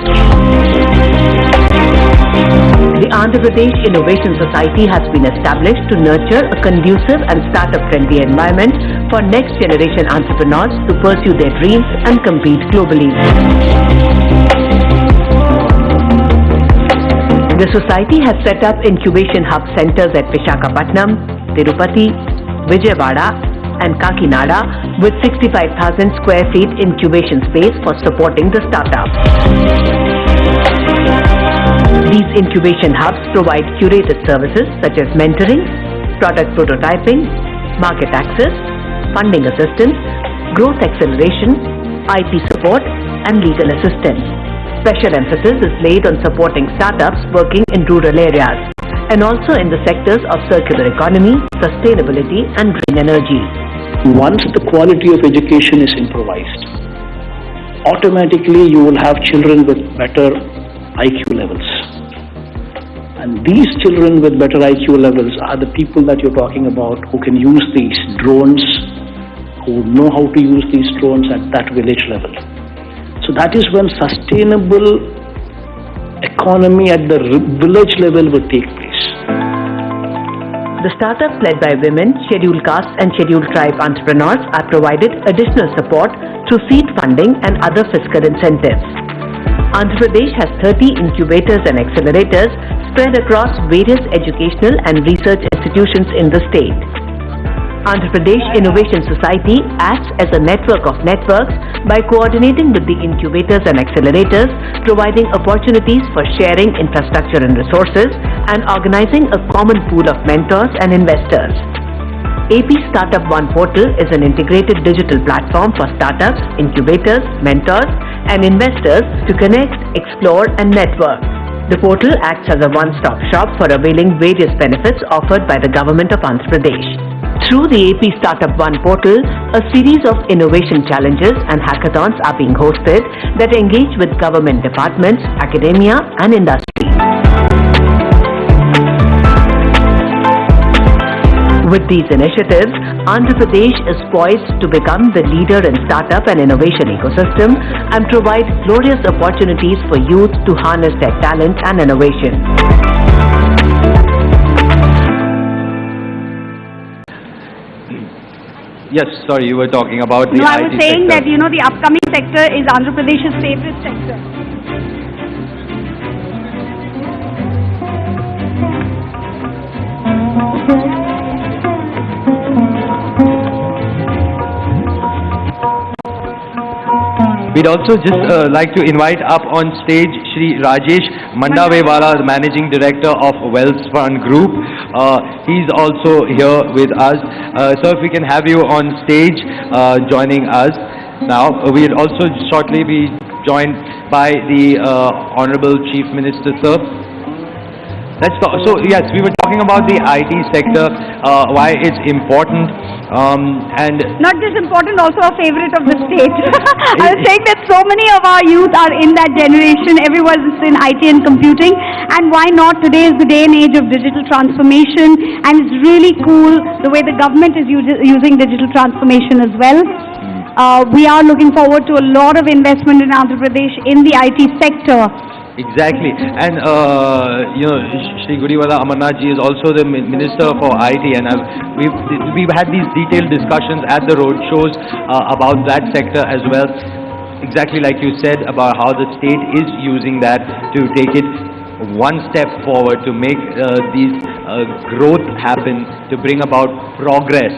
The Andhra Pradesh Innovation Society has been established to nurture a conducive and startup-friendly environment for next-generation entrepreneurs to pursue their dreams and compete globally. The society has set up incubation hub centers at Visakhapatnam, Tirupati, Vijayawada and Kakinada with 65,000 square feet incubation space for supporting the startups. These incubation hubs provide curated services such as mentoring, product prototyping, market access, funding assistance, growth acceleration, IP support, and legal assistance. Special emphasis is laid on supporting startups working in rural areas and also in the sectors of circular economy, sustainability, and green energy. Once the quality of education is improvised, automatically you will have children with better IQ levels. And these children with better IQ levels are the people that you're talking about who can use these drones, who know how to use these drones at that village level. So that is when sustainable economy at the village level will take place. The startups led by women, scheduled caste and scheduled tribe entrepreneurs are provided additional support through seed funding and other fiscal incentives. Andhra Pradesh has 30 incubators and accelerators spread across various educational and research institutions in the state. Andhra Pradesh Innovation Society acts as a network of networks by coordinating with the incubators and accelerators, providing opportunities for sharing infrastructure and resources, and organizing a common pool of mentors and investors. AP Startup One portal is an integrated digital platform for startups, incubators, mentors, and investors to connect, explore, and network. The portal acts as a one-stop shop for availing various benefits offered by the government of Andhra Pradesh. Through the AP Startup One portal, a series of innovation challenges and hackathons are being hosted that engage with government departments, academia, and industry. With these initiatives, Andhra Pradesh is poised to become the leader in startup and innovation ecosystem and provide glorious opportunities for youth to harness their talent and innovation. Yes, sorry, you were talking about the IT I was saying sector. that, the upcoming sector is Andhra Pradesh's favorite sector. We'd also just like to invite up on stage Shri Rajesh Mandavewala, the Managing Director of Wells Fund Group. He's also here with us. So if we can have you on stage joining us. Now, we'll also shortly be joined by the Honorable Chief Minister, sir. Let's talk. So yes, we were talking about the IT sector, why it's important, and not just important, also a favorite of the state. I was saying that so many of our youth are in that generation. Everyone's in IT and computing, and why not? Today is the day and age of digital transformation, and it's really cool the way the government is using digital transformation as well. We are looking forward to a lot of investment in Andhra Pradesh in the IT sector. Exactly, and you know, Shri Gudiwala Amarnath ji is also the Minister for IT, and we've had these detailed discussions at the road shows about that sector as well. Exactly like you said about how the state is using that to take it one step forward to make these growth happen, to bring about progress,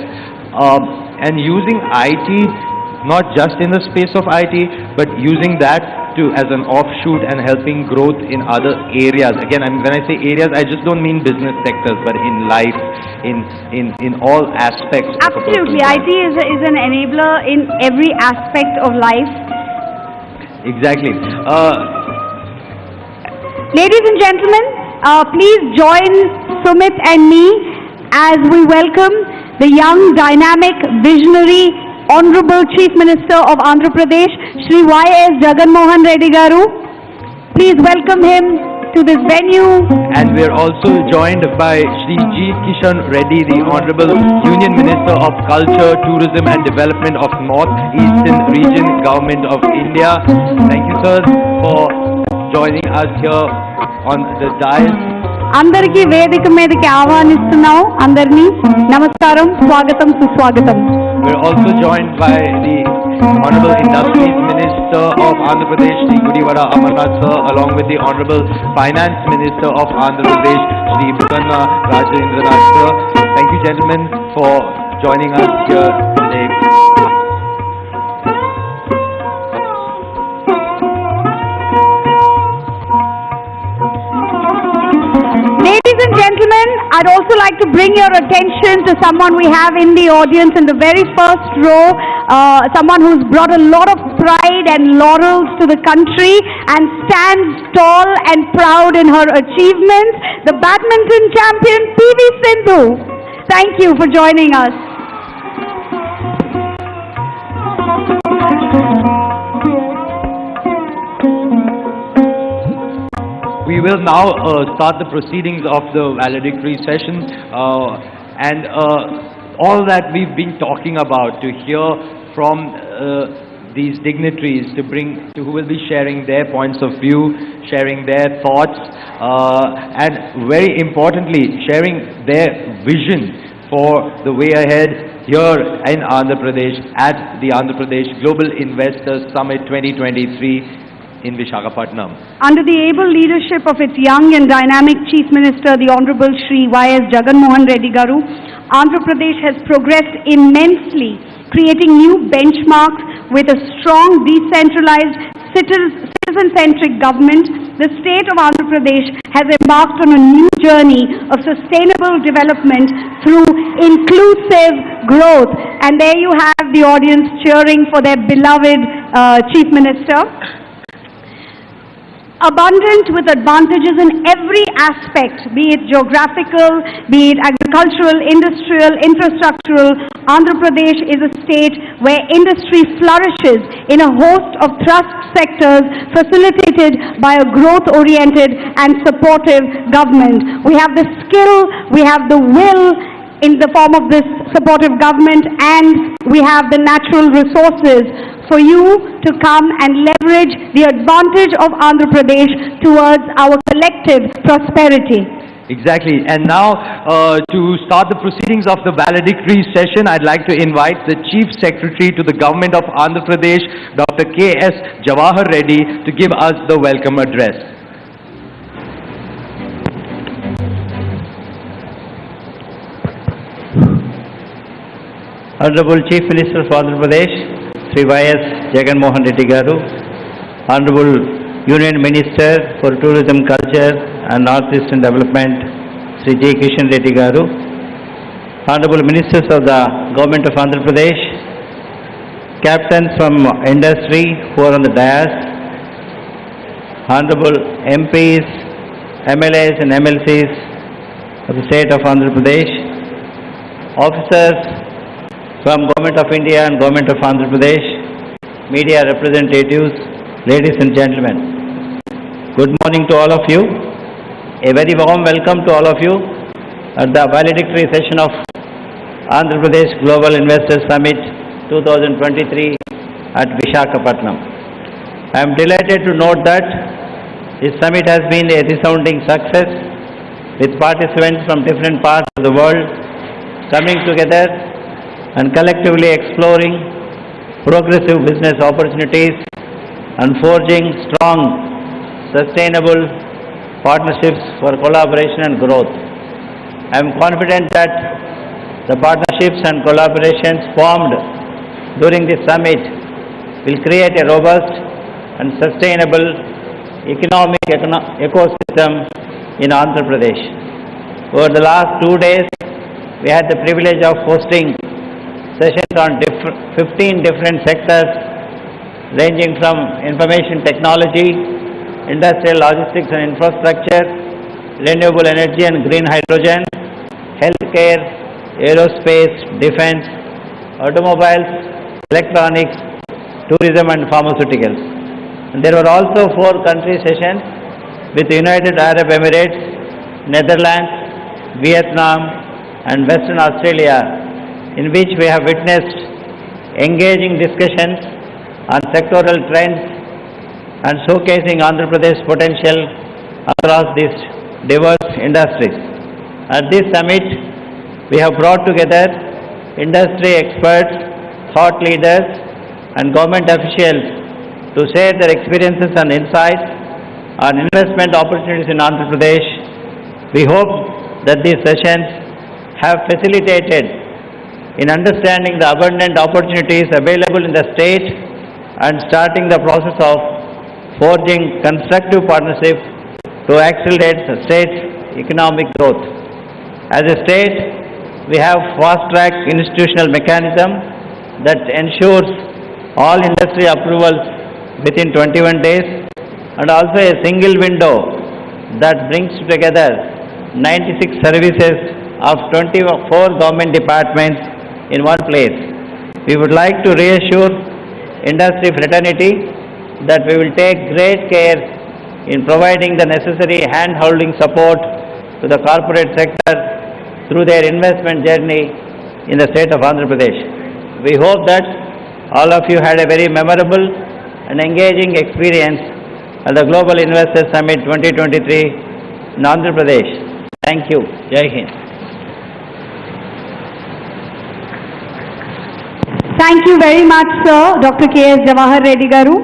and using IT not just in the space of IT, but using that as an offshoot and helping growth in other areas. Again, when I say areas, I just don't mean business sectors, but in life, in all aspects. Absolutely, IT is an enabler in every aspect of life. Exactly. Ladies and gentlemen, please join Sumit and me as we welcome the young, dynamic, visionary Honorable Chief Minister of Andhra Pradesh, Shri Y.S. Jagan Reddy Garu. Please welcome him to this venue. And we are also joined by Shri G. Kishan Reddy, the Honorable Union Minister of Culture, Tourism and Development of North Eastern Region, Government of India. Thank you, sir, for joining us here on the dais. అందరికీ వేదిక మీదకి ఆహ్వానిస్తున్నాం అందరినీ నమస్కారం స్వాగతం సుస్వాగతం. We're also joined by the Honorable Industries Minister of Andhra Pradesh, Shri Gudiwala Amarnath sir, along with the Honorable Finance Minister of Andhra Pradesh, Shri Rajendranath sir. Thank you, gentlemen, for joining us here today. Ladies and gentlemen, I'd also like to bring your attention to someone we have in the audience in the very first row, someone who's brought a lot of pride and laurels to the country and stands tall and proud in her achievements, the badminton champion PV Sindhu. Thank you for joining us. We will now start the proceedings of the valedictory session, and all that we've been talking about, to hear from these dignitaries, who will be sharing their points of view, sharing their thoughts, and very importantly, sharing their vision for the way ahead here in Andhra Pradesh at the Andhra Pradesh Global Investors Summit 2023 in Visakhapatnam. Under the able leadership of its young and dynamic Chief Minister, the Honorable Shri Y.S. Jagan Reddy Garu, Andhra Pradesh has progressed immensely, creating new benchmarks with a strong, decentralized, citizen-centric government. The state of Andhra Pradesh has embarked on a new journey of sustainable development through inclusive growth. And there you have the audience cheering for their beloved Chief Minister. Abundant with advantages in every aspect, be it geographical, be it agricultural, industrial, infrastructural, Andhra Pradesh is a state where industry flourishes in a host of thrust sectors facilitated by a growth-oriented and supportive government. We have the skill, we have the will in the form of this supportive government, and we have the natural resources for you to come and leverage the advantage of Andhra Pradesh towards our collective prosperity. Exactly. And now, to start the proceedings of the valedictory session, I'd like to invite the Chief Secretary to the Government of Andhra Pradesh, Dr. K.S. Jawahar Reddy, to give us the welcome address. Honorable Chief Minister of Andhra Pradesh, Sri Y.S. Jagan Garu, Honorable Union Minister for Tourism, Culture and Northeastern Development, Sri J. Kishan Reddy Garu, Honorable Ministers of the Government of Andhra Pradesh, Captains from industry who are on the dais, Honorable MPs, MLAs and MLCs of the state of Andhra Pradesh, officers from Government of India and Government of Andhra Pradesh, media representatives, ladies and gentlemen. Good morning to all of you. A very warm welcome to all of you at the valedictory session of Andhra Pradesh Global Investors Summit 2023 at Visakhapatnam. I am delighted to note that this summit has been a resounding success, with participants from different parts of the world coming together and collectively exploring progressive business opportunities and forging strong, sustainable partnerships for collaboration and growth. I am confident that the partnerships and collaborations formed during this summit will create a robust and sustainable economic ecosystem in Andhra Pradesh. Over the last 2 days, we had the privilege of hosting sessions on 15 different sectors ranging from information technology, industrial logistics and infrastructure, renewable energy and green hydrogen, healthcare, aerospace, defense, automobiles, electronics, tourism and pharmaceuticals. And there were also 4 country sessions with the United Arab Emirates, Netherlands, Vietnam and Western Australia, in which we have witnessed engaging discussions on sectoral trends and showcasing Andhra Pradesh potential across these diverse industries. At this summit, we have brought together industry experts, thought leaders and government officials to share their experiences and insights on investment opportunities in Andhra Pradesh. We hope that these sessions have facilitated in understanding the abundant opportunities available in the state and starting the process of forging constructive partnerships to accelerate the state's economic growth. As a state, we have fast-track institutional mechanism that ensures all industry approvals within 21 days and also a single window that brings together 96 services of 24 government departments in one place. We would like to reassure industry fraternity that we will take great care in providing the necessary hand-holding support to the corporate sector through their investment journey in the state of Andhra Pradesh. We hope that all of you had a very memorable and engaging experience at the Global Investors Summit 2023 in Andhra Pradesh. Thank you. Jai Hind. Thank you very much, sir, Dr. K.S. Jawahar Reddy Garu.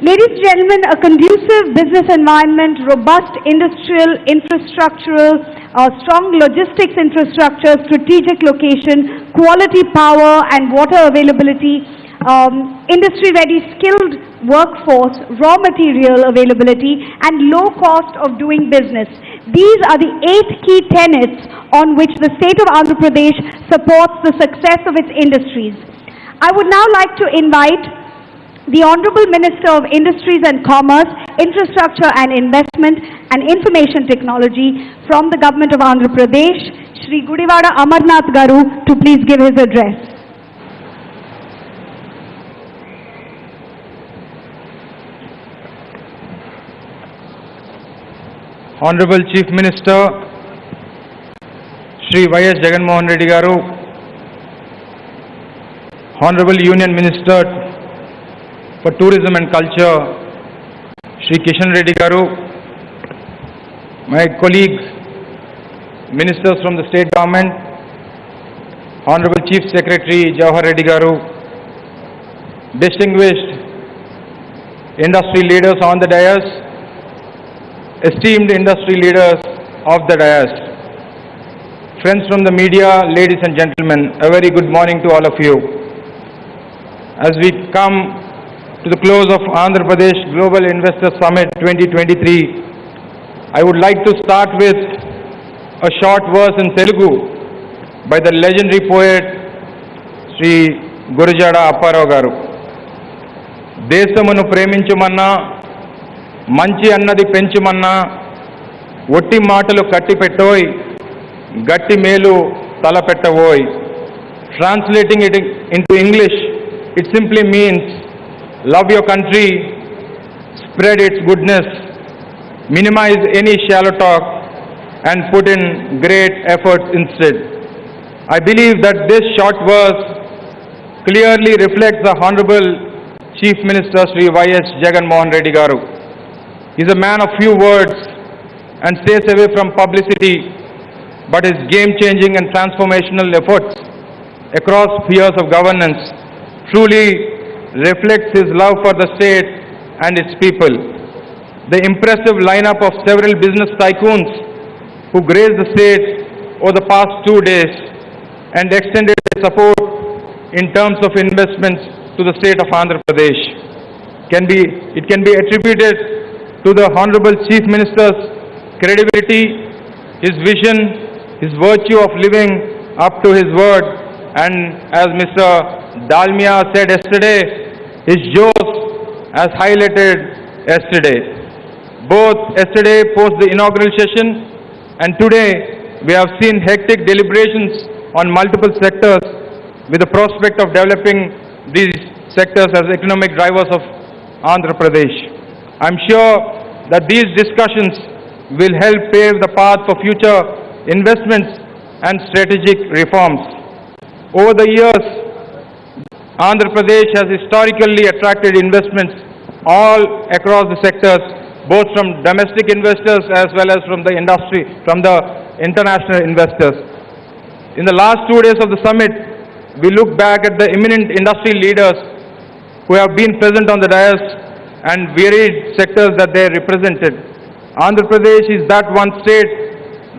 Ladies and gentlemen, a conducive business environment, robust industrial infrastructural, strong logistics infrastructure, strategic location, quality power and water availability, industry-ready skilled workforce, raw material availability and low cost of doing business. These are the 8 key tenets on which the state of Andhra Pradesh supports the success of its industries. I would now like to invite the Honorable Minister of Industries and Commerce, Infrastructure and Investment and Information Technology from the Government of Andhra Pradesh, Shri Gudivada Amarnath Garu, to please give his address. Honorable Chief Minister, Shri Y.S. Jagan Garu, Honorable Union Minister for Tourism and Culture, Shri Kishan Reddy Garu, my colleagues, ministers from the state government, Honorable Chief Secretary Jawahar Reddy Garu, distinguished industry leaders on the dais, esteemed industry leaders of the dais, friends from the media, ladies and gentlemen, a very good morning to all of you. as we come to the close of Andhra Pradesh Global Investor Summit 2023, I would like to start with a short verse in Telugu by the legendary poet Sri Gurujada Apparao Garu. దేశమును ప్రేమించుమన్నా మంచి అన్నది పెంచుమన్నా ఒట్టి మాటలు కట్టిపెట్టోయ్ గట్టి మేలు తలపెట్టవోయ్. Translating it into English, it simply means love your country, spread its goodness, minimize any shallow talk and put in great efforts instead. I believe that this short verse clearly reflects the Honorable Chief Minister Sri Y.S. Jagan Garu. He is a man of few words and stays away from publicity, but his game-changing and transformational efforts across spheres of governance truly reflects his love for the state and its people. The impressive lineup of several business tycoons who graced the state over the past 2 days and extended their support in terms of investments to the state of Andhra Pradesh can be attributed to the Honorable Chief Minister's credibility, his vision, his virtue of living up to his word, and as Mr. Dalmia said yesterday, his Joes as highlighted yesterday. Both yesterday post the inaugural session and today we have seen hectic deliberations on multiple sectors with the prospect of developing these sectors as economic drivers of Andhra Pradesh. I am sure that these discussions will help pave the path for future investments and strategic reforms. Over the years, Andhra Pradesh has historically attracted investments all across the sectors, both from domestic investors as well as from the industry, from the international investors. In the last 2 days of the summit, we look back at the eminent industry leaders who have been present on the dais and varied sectors that they represented. Andhra Pradesh is that one state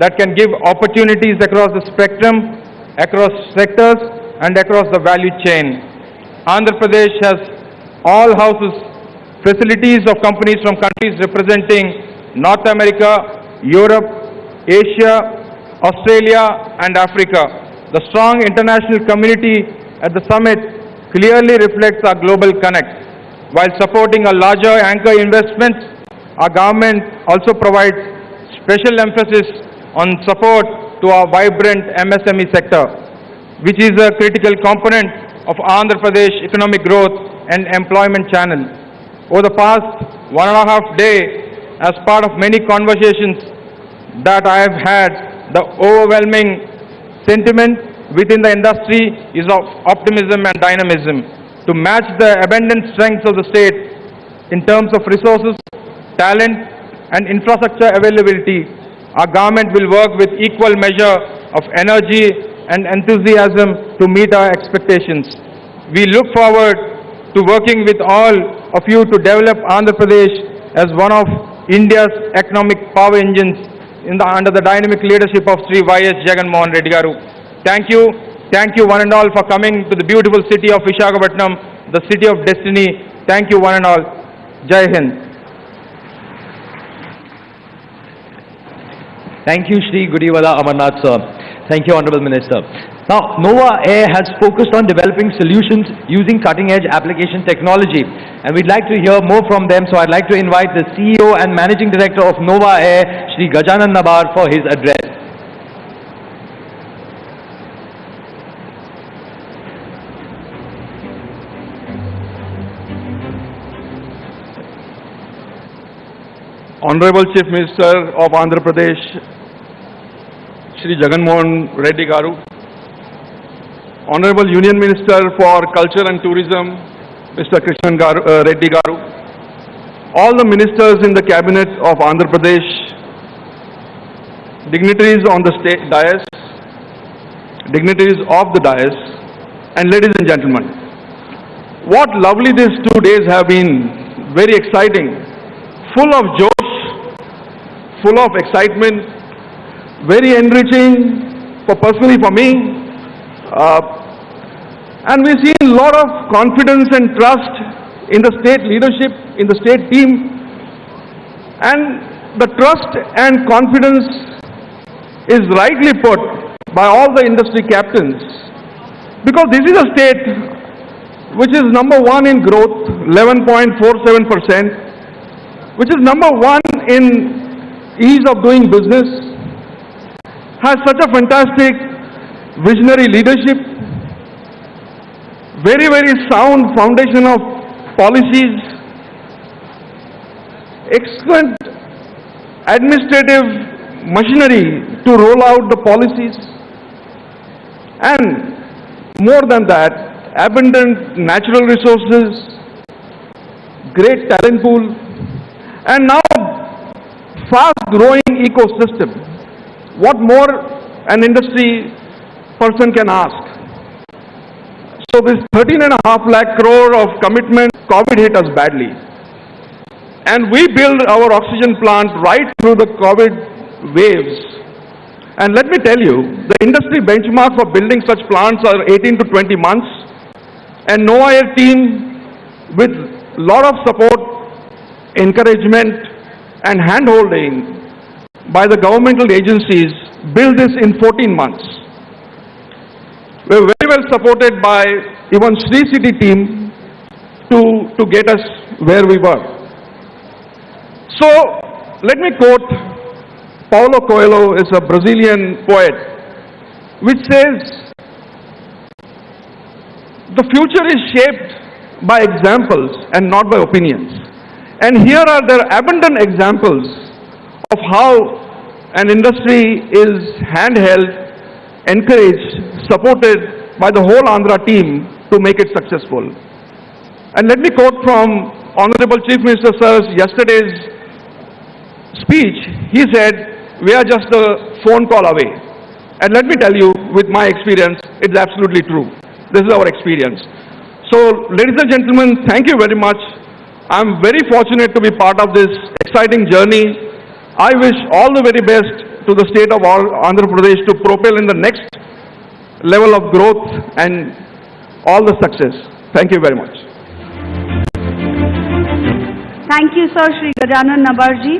that can give opportunities across the spectrum, across sectors and across the value chain. Andhra Pradesh has all houses facilities of companies from countries representing North America, Europe, Asia, Australia and Africa. The strong international community at the summit clearly reflects our global connect. While supporting a larger anchor investments, our government also provides special emphasis on support to our vibrant MSME sector, which is a critical component of Andhra Pradesh economic growth and employment channel. Over the past 1.5 days, as part of many conversations that I have had, the overwhelming sentiment within the industry is of optimism and dynamism. To match the abundant strengths of the state in terms of resources, talent and infrastructure availability, our government will work with equal measure of energy and enthusiasm to meet our expectations. We look forward to working with all of you to develop Andhra Pradesh as one of India's economic power engines under the dynamic leadership of Sri Y.S. Jagan Garu. Thank you one and all for coming to the beautiful city of Visakhapatnam, the city of destiny. Thank you one and all. Jai Hind. Thank you, Shri Guriwala Amarnath sir. Thank you, Honorable Minister. Now, Nova Air has focused on developing solutions using cutting-edge application technology, and we'd like to hear more from them. So I'd like to invite the CEO and Managing Director of Nova Air, Shri Gajanan Nabar, for his address. Honorable Chief Minister of Andhra Pradesh, Shri Jagan Reddy Garu, Honorable Union Minister for Culture and Tourism, Mr. Reddy Garu, all the ministers in the cabinet of Andhra Pradesh, dignitaries on the state dais, dignitaries of the dais, and ladies and gentlemen. What lovely these 2 days have been, very exciting, full of josh, full of excitement, very enriching personally for me. And we've seen a lot of confidence and trust in the state leadership, in the state team. And the trust and confidence is rightly put by all the industry captains, because this is a state which is number one in growth, 11.47%, which is number one in ease of doing business, has such a fantastic visionary leadership, very, very sound foundation of policies, excellent administrative machinery to roll out the policies, and more than that, abundant natural resources, great talent pool, and now fast-growing ecosystem. What more an industry person can ask? So this 13.5 lakh crore of commitment, COVID hit us badly. And we built our oxygen plant right through the COVID waves. And let me tell you, the industry benchmark for building such plants are 18 to 20 months. And NOAA team, with lot of support, encouragement, and hand-holding by the governmental agencies, built this in 14 months. We were very well supported by even Sri City team to get us where we were. So, let me quote Paulo Coelho, is a Brazilian poet, which says, the future is shaped by examples and not by opinions. And here are there abundant examples of how an industry is handheld, encouraged, supported by the whole Andhra team to make it successful. And let me quote from Honorable Chief Minister Sir's yesterday's speech. He said, we are just a phone call away. And let me tell you, with my experience, it's absolutely true. This is our experience. So, ladies and gentlemen, thank you very much. I'm very fortunate to be part of this exciting journey. I wish all the very best to the state of Andhra Pradesh to propel in the next level of growth and all the success. Thank you very much. Thank you, Sir Shri Gajanan Nabarji.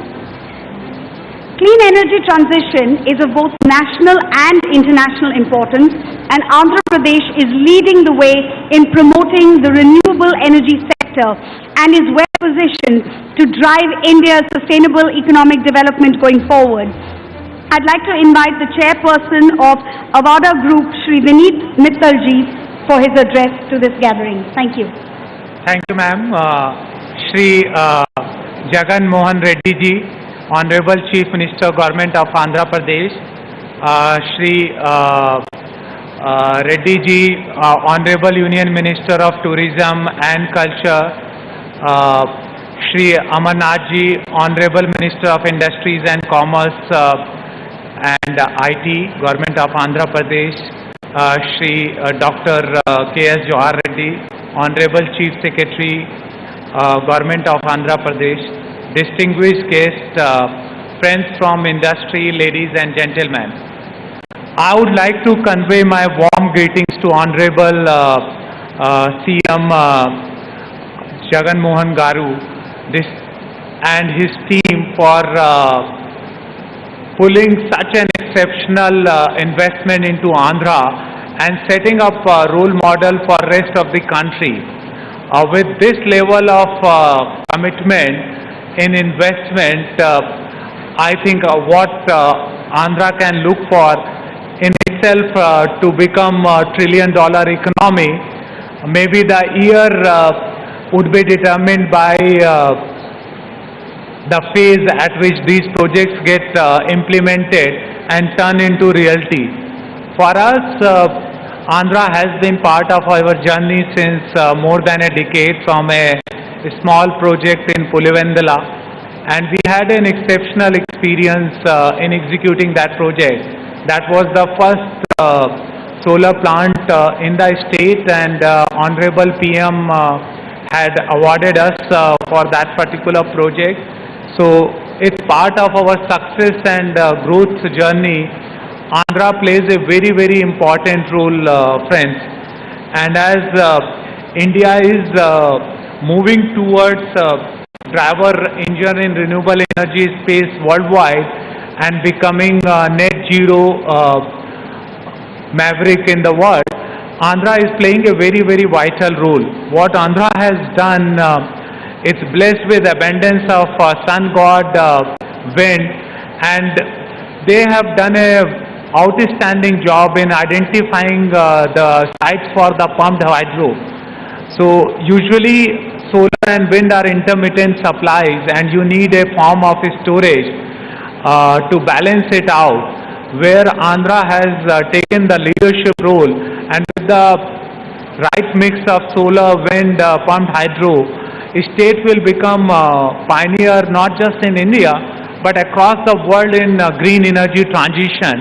Clean energy transition is of both national and international importance, and Andhra Pradesh is leading the way in promoting the renewable energy sector and is well positioned to drive India's sustainable economic development going forward. I'd like to invite the chairperson of Avada Group, Shri Vineet Mittalji, for his address to this gathering. Thank you. Thank you, ma'am. Shri Jagan Mohan Reddy ji, Honorable Chief Minister, Government of Andhra Pradesh, Shri Reddy ji, Honorable Union Minister of Tourism and Culture, Shri Amarnath ji, Honorable Minister of Industries and Commerce and IT, Government of Andhra Pradesh, Shri Dr. K.S. Johar Reddy, Honorable Chief Secretary, Government of Andhra Pradesh, distinguished guests, friends from industry, ladies and gentlemen. I would like to convey my warm greetings to Honorable CM Jagan Mohan Garu and his team for pulling such an exceptional investment into Andhra and setting up a role model for rest of the country. With this level of commitment in investment, I think what Andhra can look for in itself to become a $1 trillion economy, maybe the year would be determined by the phase at which these projects get implemented and turn into reality. For us, Andhra has been part of our journey since more than a decade, from a small project in Pulivendala, and we had an exceptional experience in executing that project. That was the first solar plant in the state, and Honorable PM had awarded us for that particular project. So it's part of our success and growth journey. Andhra plays a very, very important role, friends. And as India is moving towards driver engine in renewable energy space worldwide and becoming net zero maverick in the world, Andhra is playing a very, very vital role. What Andhra has done, it's blessed with abundance of sun god, wind, and they have done a outstanding job in identifying the sites for the pumped hydro. So usually solar and wind are intermittent supplies, and you need a form of storage to balance it out, where Andhra has taken the leadership role, and with the right mix of solar, wind, pumped hydro, state will become pioneer not just in India but across the world in green energy transition.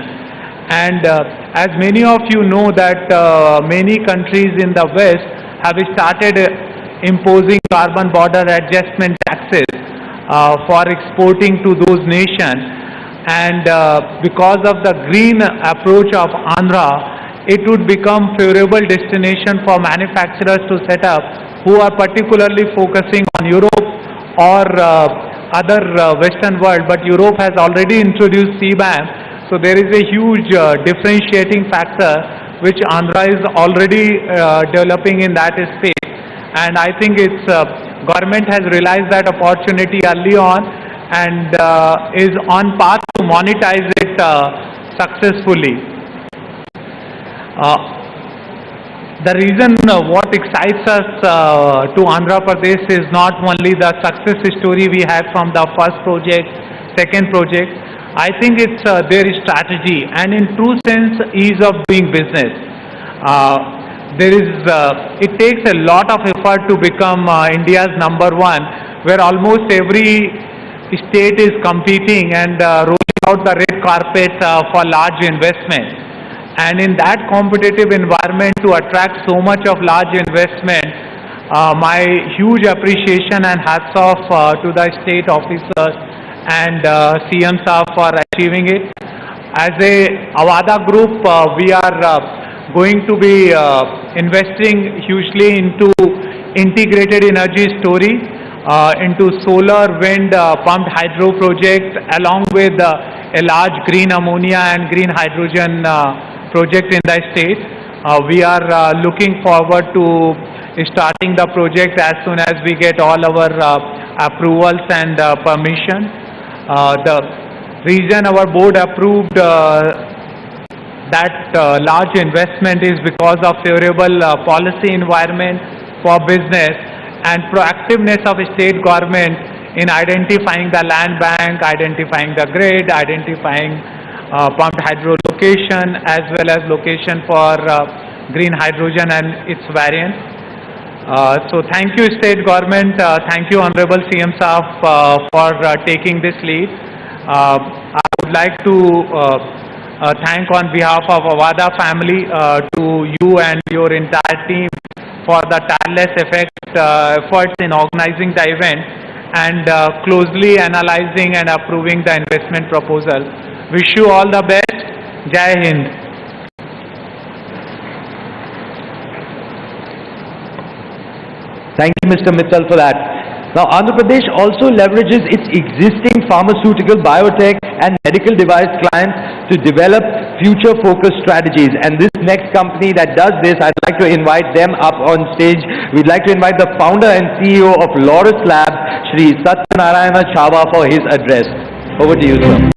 And as many of you know that many countries in the West have started imposing carbon border adjustment taxes for exporting to those nations. And because of the green approach of Andhra, it would become favorable destination for manufacturers to set up who are particularly focusing on Europe or other Western world. But Europe has already introduced CBAM, so there is a huge differentiating factor which Andhra is already developing in that space. And I think its government has realized that opportunity early on and is on path to monetize it successfully. The reason what excites us to Andhra Pradesh is not only the success story we had from the first project, second project. I think it's their strategy and in true sense ease of doing business. It takes a lot of effort to become India's number one, where almost every state is competing and rolling out the red carpet for large investment. And in that competitive environment, to attract so much of large investment, my huge appreciation and hats off to the state officers and CM Saab for achieving it. As a Avada group, we are going to be investing hugely into integrated energy story, into solar, wind, pumped hydro project, along with a large green ammonia and green hydrogen project in the state. We are looking forward to starting the project as soon as we get all our approvals and permission. The reason our board approved that large investment is because of favorable policy environment for business and proactiveness of state government in identifying the land bank, identifying the grid, identifying pumped hydro location as well as location for green hydrogen and its variants. So thank you state government, thank you Honorable CM Saab for taking this lead. I would like to thank on behalf of Avada family to you and your entire team for the tireless efforts in organizing the event and closely analyzing and approving the investment proposal. Wish you all the best. Jai Hind. Thank you, Mr. Mittal, for that. Now, Andhra Pradesh also leverages its existing pharmaceutical, biotech and medical device clients to develop future-focused strategies. And this next company that does this, I'd like to invite them up on stage. We'd like to invite the founder and CEO of Laurus Labs, Shri Satyanarayana Chava, for his address. Over to you, sir.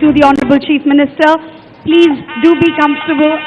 to the Honorable Chief Minister. Please do be comfortable.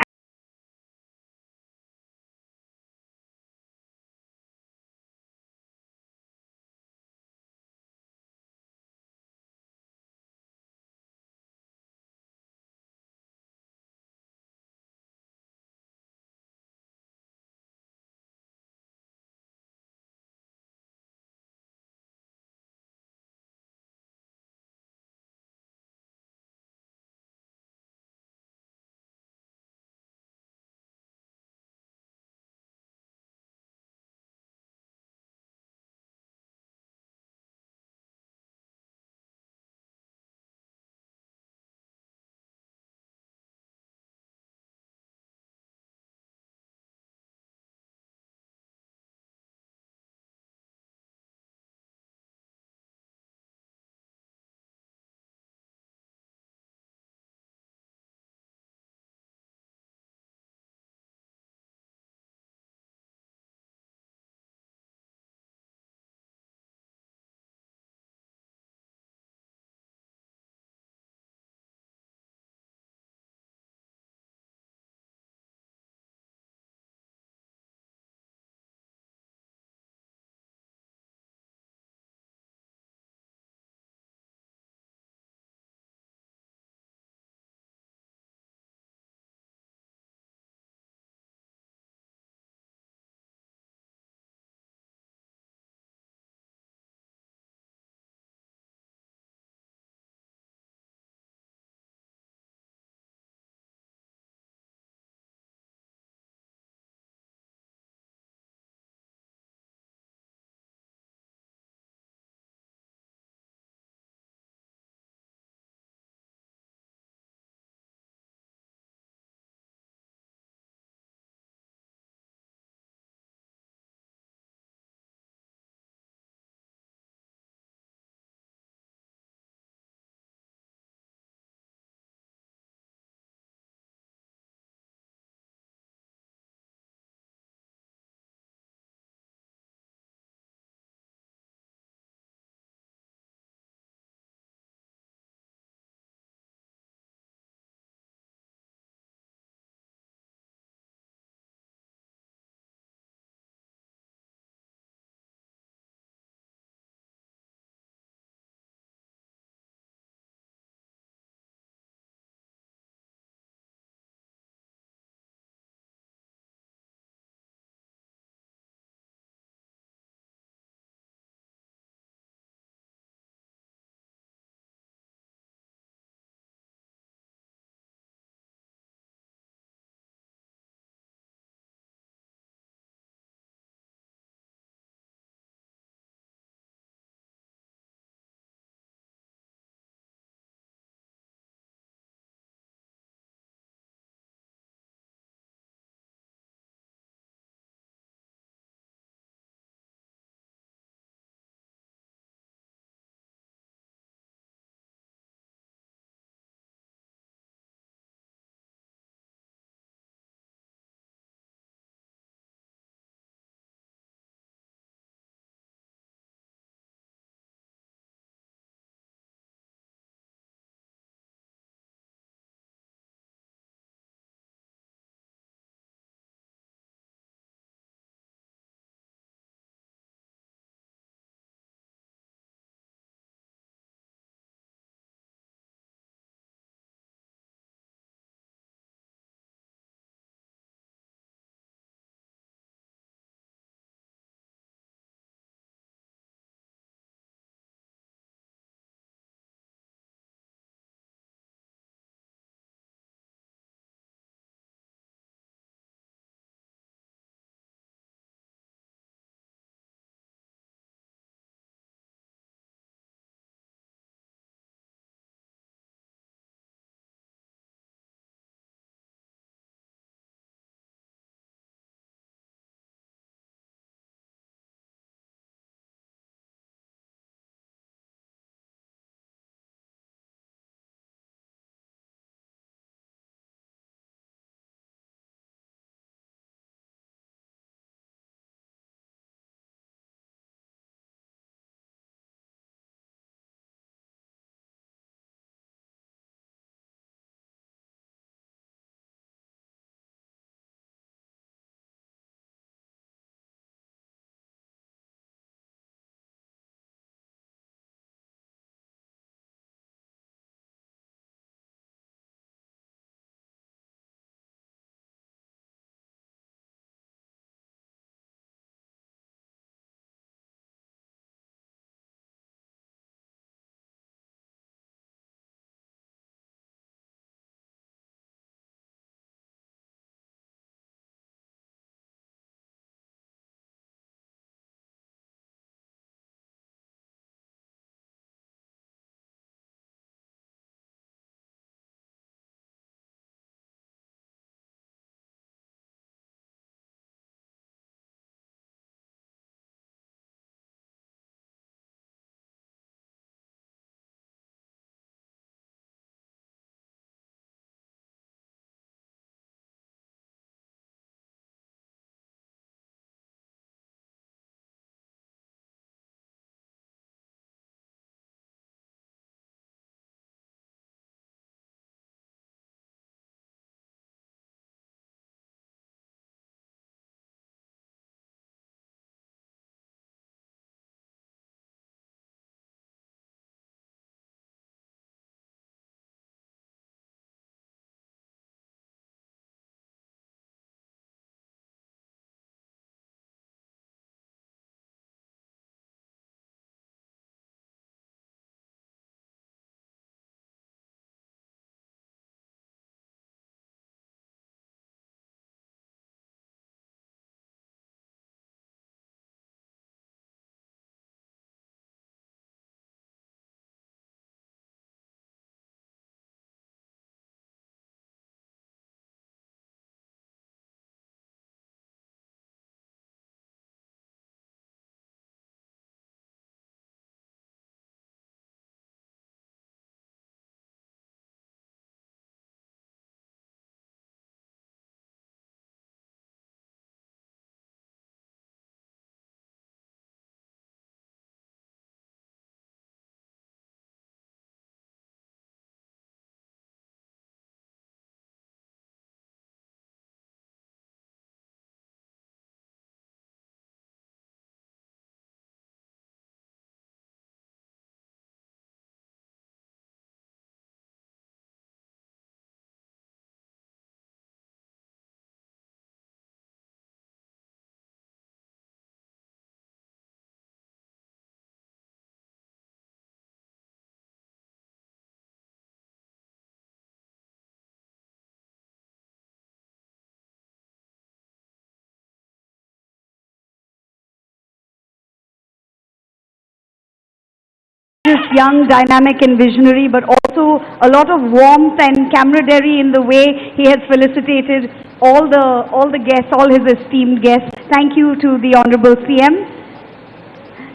courageous, young, dynamic and visionary, but also a lot of warmth and camaraderie in the way he has felicitated all the guests, all his esteemed guests. Thank you to the Honorable CM.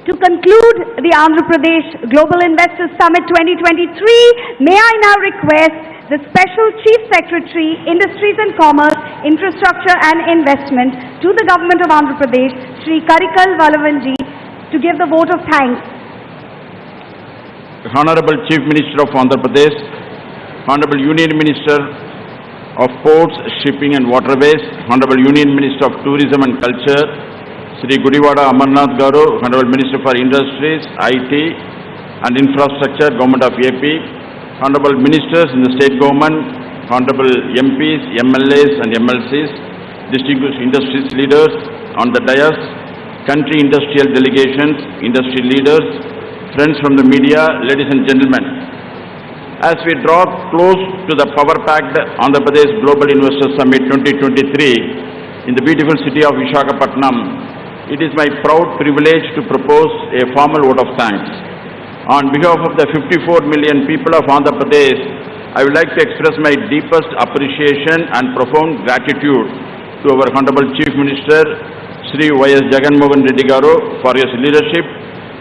To conclude the Andhra Pradesh Global Investors Summit 2023, may I now request the Special Chief Secretary, Industries and Commerce, Infrastructure and Investment to the Government of Andhra Pradesh, Shri Karikal Vallavanji, to give the vote of thanks. Honorable Chief Minister of Andhra Pradesh, Honorable Union Minister of Ports, Shipping and Waterways, Honorable Union Minister of Tourism and Culture, Sri Gudiwada Amarnath Garu, Honorable Minister for Industries, IT and Infrastructure, Government of AP, Honorable Ministers in the State Government, Honorable MPs, MLAs and MLCs, distinguished industries leaders on the dais, country industrial delegations, industry leaders, friends from the media, ladies and gentlemen. As we draw close to the power-packed Andhra Pradesh Global Investors Summit 2023 in the beautiful city of Visakhapatnam, it is my proud privilege to propose a formal vote of thanks. On behalf of the 54 million people of Andhra Pradesh, I would like to express my deepest appreciation and profound gratitude to our Honorable Chief Minister, Sri Jagan for his leadership,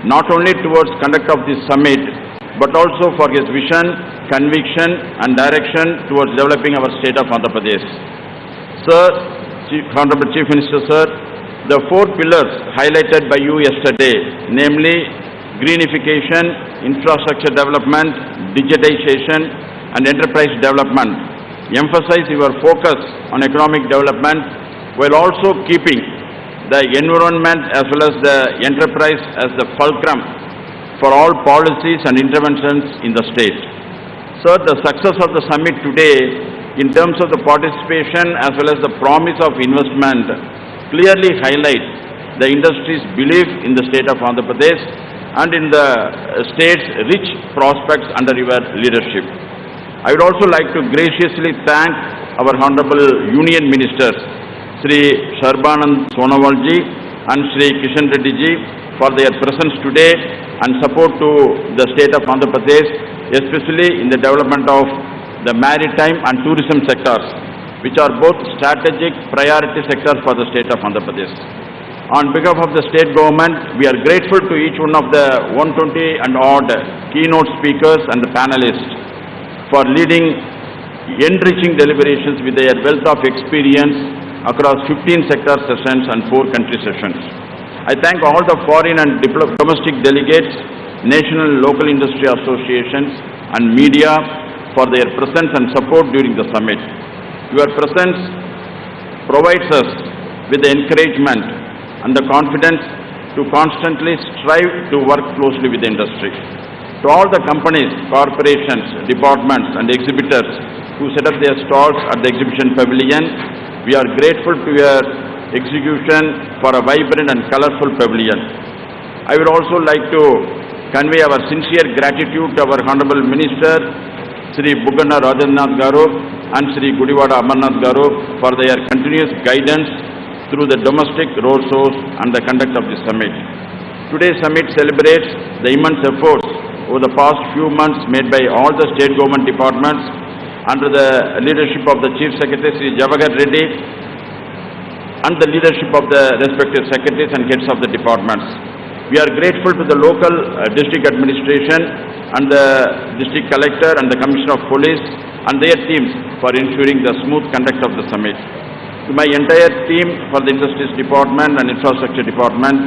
not only towards conduct of this summit, but also for his vision, conviction and direction towards developing our state of Andhra Pradesh. Sir, Honorable Chief Minister, sir, the four pillars highlighted by you yesterday, namely greenification, infrastructure development, digitization and enterprise development, emphasize your focus on economic development while also keeping the environment as well as the enterprise as the fulcrum for all policies and interventions in the state. Sir, the success of the summit today in terms of the participation as well as the promise of investment clearly highlights the industry's belief in the state of Andhra Pradesh and in the state's rich prospects under your leadership. I would also like to graciously thank our Honorable Union Ministers, Sri Sarbanand Sonowalji and Sri Kishan Reddy ji for their presence today and support to the state of Andhra Pradesh, especially in the development of the maritime and tourism sectors, which are both strategic priority sectors for the state of Andhra Pradesh. On behalf of the state government, we are grateful to each one of the 120 and odd keynote speakers and the panelists for leading enriching deliberations with their wealth of experience across 15 sector sessions and 4 country sessions. I thank all the foreign and domestic delegates, national and local industry associations and media for their presence and support during the summit. Your presence provides us with the encouragement and the confidence to constantly strive to work closely with the industry. To all the companies, corporations, departments and exhibitors who set up their stalls at the exhibition pavilion, we are grateful to your execution for a vibrant and colorful pavilion. I would also like to convey our sincere gratitude to our Honorable Minister, Sri Bugana Rajannath Garu and Sri Gudiwada Amarnath Garu for their continuous guidance through the domestic road shows and the conduct of this summit. Today's summit celebrates the immense efforts over the past few months made by all the state government departments under the leadership of the Chief Secretary Sri Jagan Reddy and the leadership of the respective secretaries and heads of the departments. We are grateful to the local district administration and the district collector and the commissioner of police and their teams for ensuring the smooth conduct of the summit. To my entire team for the Industries Department and Infrastructure Department,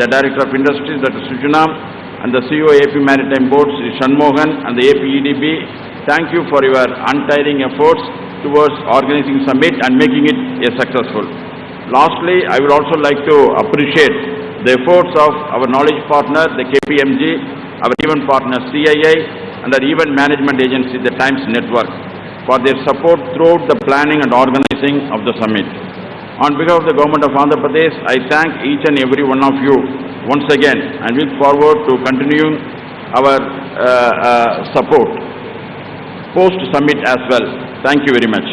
the Director of Industries, Dr. Sujana, and the CEO AP Maritime Board, Sri Shanmohan, and the AP EDB, thank you for your untiring efforts towards organizing summit and making it a successful. Lastly, I would also like to appreciate the efforts of our knowledge partner, the KPMG, our event partner CII, and our event management agency, the Times Network, for their support throughout the planning and organizing of the summit. On behalf of the Government of Andhra Pradesh, I thank each and every one of you once again and look forward to continuing our support post-summit as well. Thank you very much.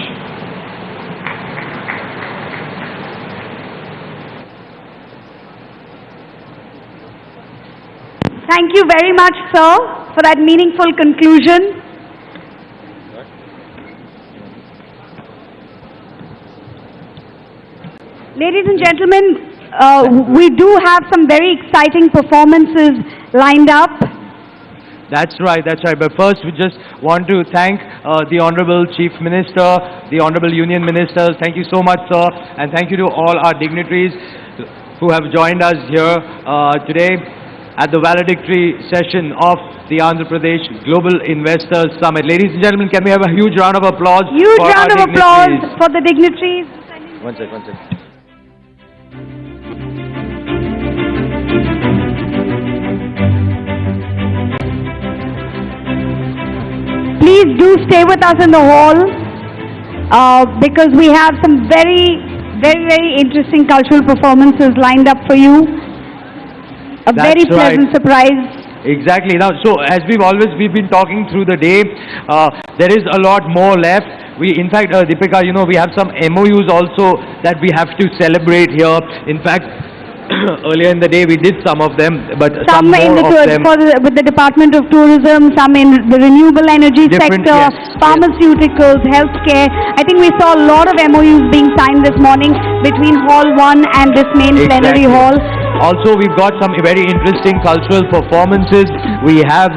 Thank you very much, sir, for that meaningful conclusion. Ladies and gentlemen, we do have some very exciting performances lined up. That's right, that's right. But first, we just want to thank the Honorable Chief Minister, the Honorable Union Ministers. Thank you so much, sir. And thank you to all our dignitaries who have joined us here today at the valedictory session of the Andhra Pradesh Global Investors Summit. Ladies and gentlemen, can we have a huge round of applause Huge for round our of applause dignitaries? for the dignitaries. One sec. Please do stay with us in the hall because we have some very interesting cultural performances lined up for you. A very pleasant surprise. Exactly. Now, so as we've been talking through the day, there is a lot more left. In fact, Deepika, you know, we have some MOUs also that we have to celebrate here. In fact, earlier in the day we did some of them, but some more in the of them. with the Department of Tourism, some in the renewable energy Different, sector, yes, pharmaceuticals, healthcare. I think we saw a lot of MOUs being signed this morning between Hall 1 and this main plenary hall. Also, we've got some very interesting cultural performances. We have,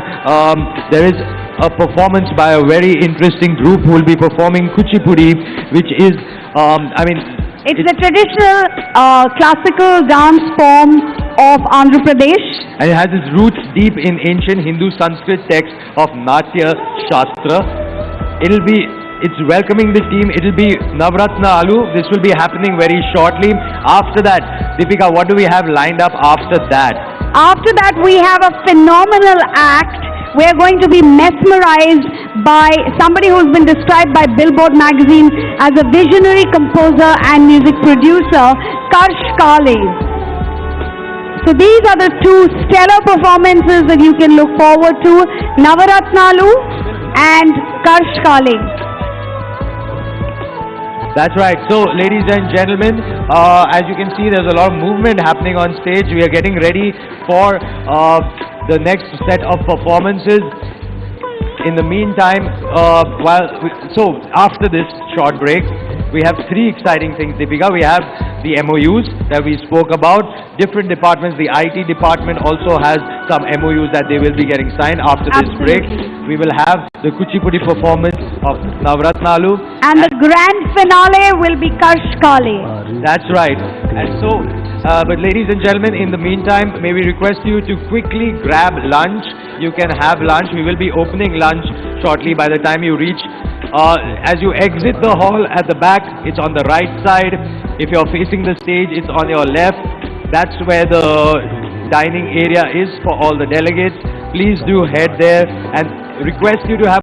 there is a performance by a very interesting group who will be performing Kuchipudi, which is, it's a traditional classical dance form of Andhra Pradesh. And it has its roots deep in ancient Hindu Sanskrit text of Natya Shastra. It's welcoming the team. It'll be Navratna Alu. This will be happening very shortly. After that, Deepika, what do we have lined up after that? After that, we have a phenomenal act. We're going to be mesmerized by somebody who's been described by Billboard magazine as a visionary composer and music producer, Karsh Kale. So these are the two stellar performances that you can look forward to, Navaratnalu and Karsh Kale. That's right. So, ladies and gentlemen, as you can see, there's a lot of movement happening on stage. We are getting ready for the next set of performances. In the meantime, after this short break, we have three exciting things, Deepika. We have the MOUs that we spoke about. Different departments, the IT department also has some MOUs that they will be getting signed after this break. We will have the Kuchipudi performance of Navratnalu. And the grand finale will be Karsh Kale. That's right. And so, but ladies and gentlemen, in the meantime, may we request you to quickly grab lunch. You can have lunch. We will be opening lunch shortly by the time you reach. As you exit the hall at the back, it's on the right side. If you're facing the stage, it's on your left. That's where the dining area is for all the delegates. Please do head there and request you to have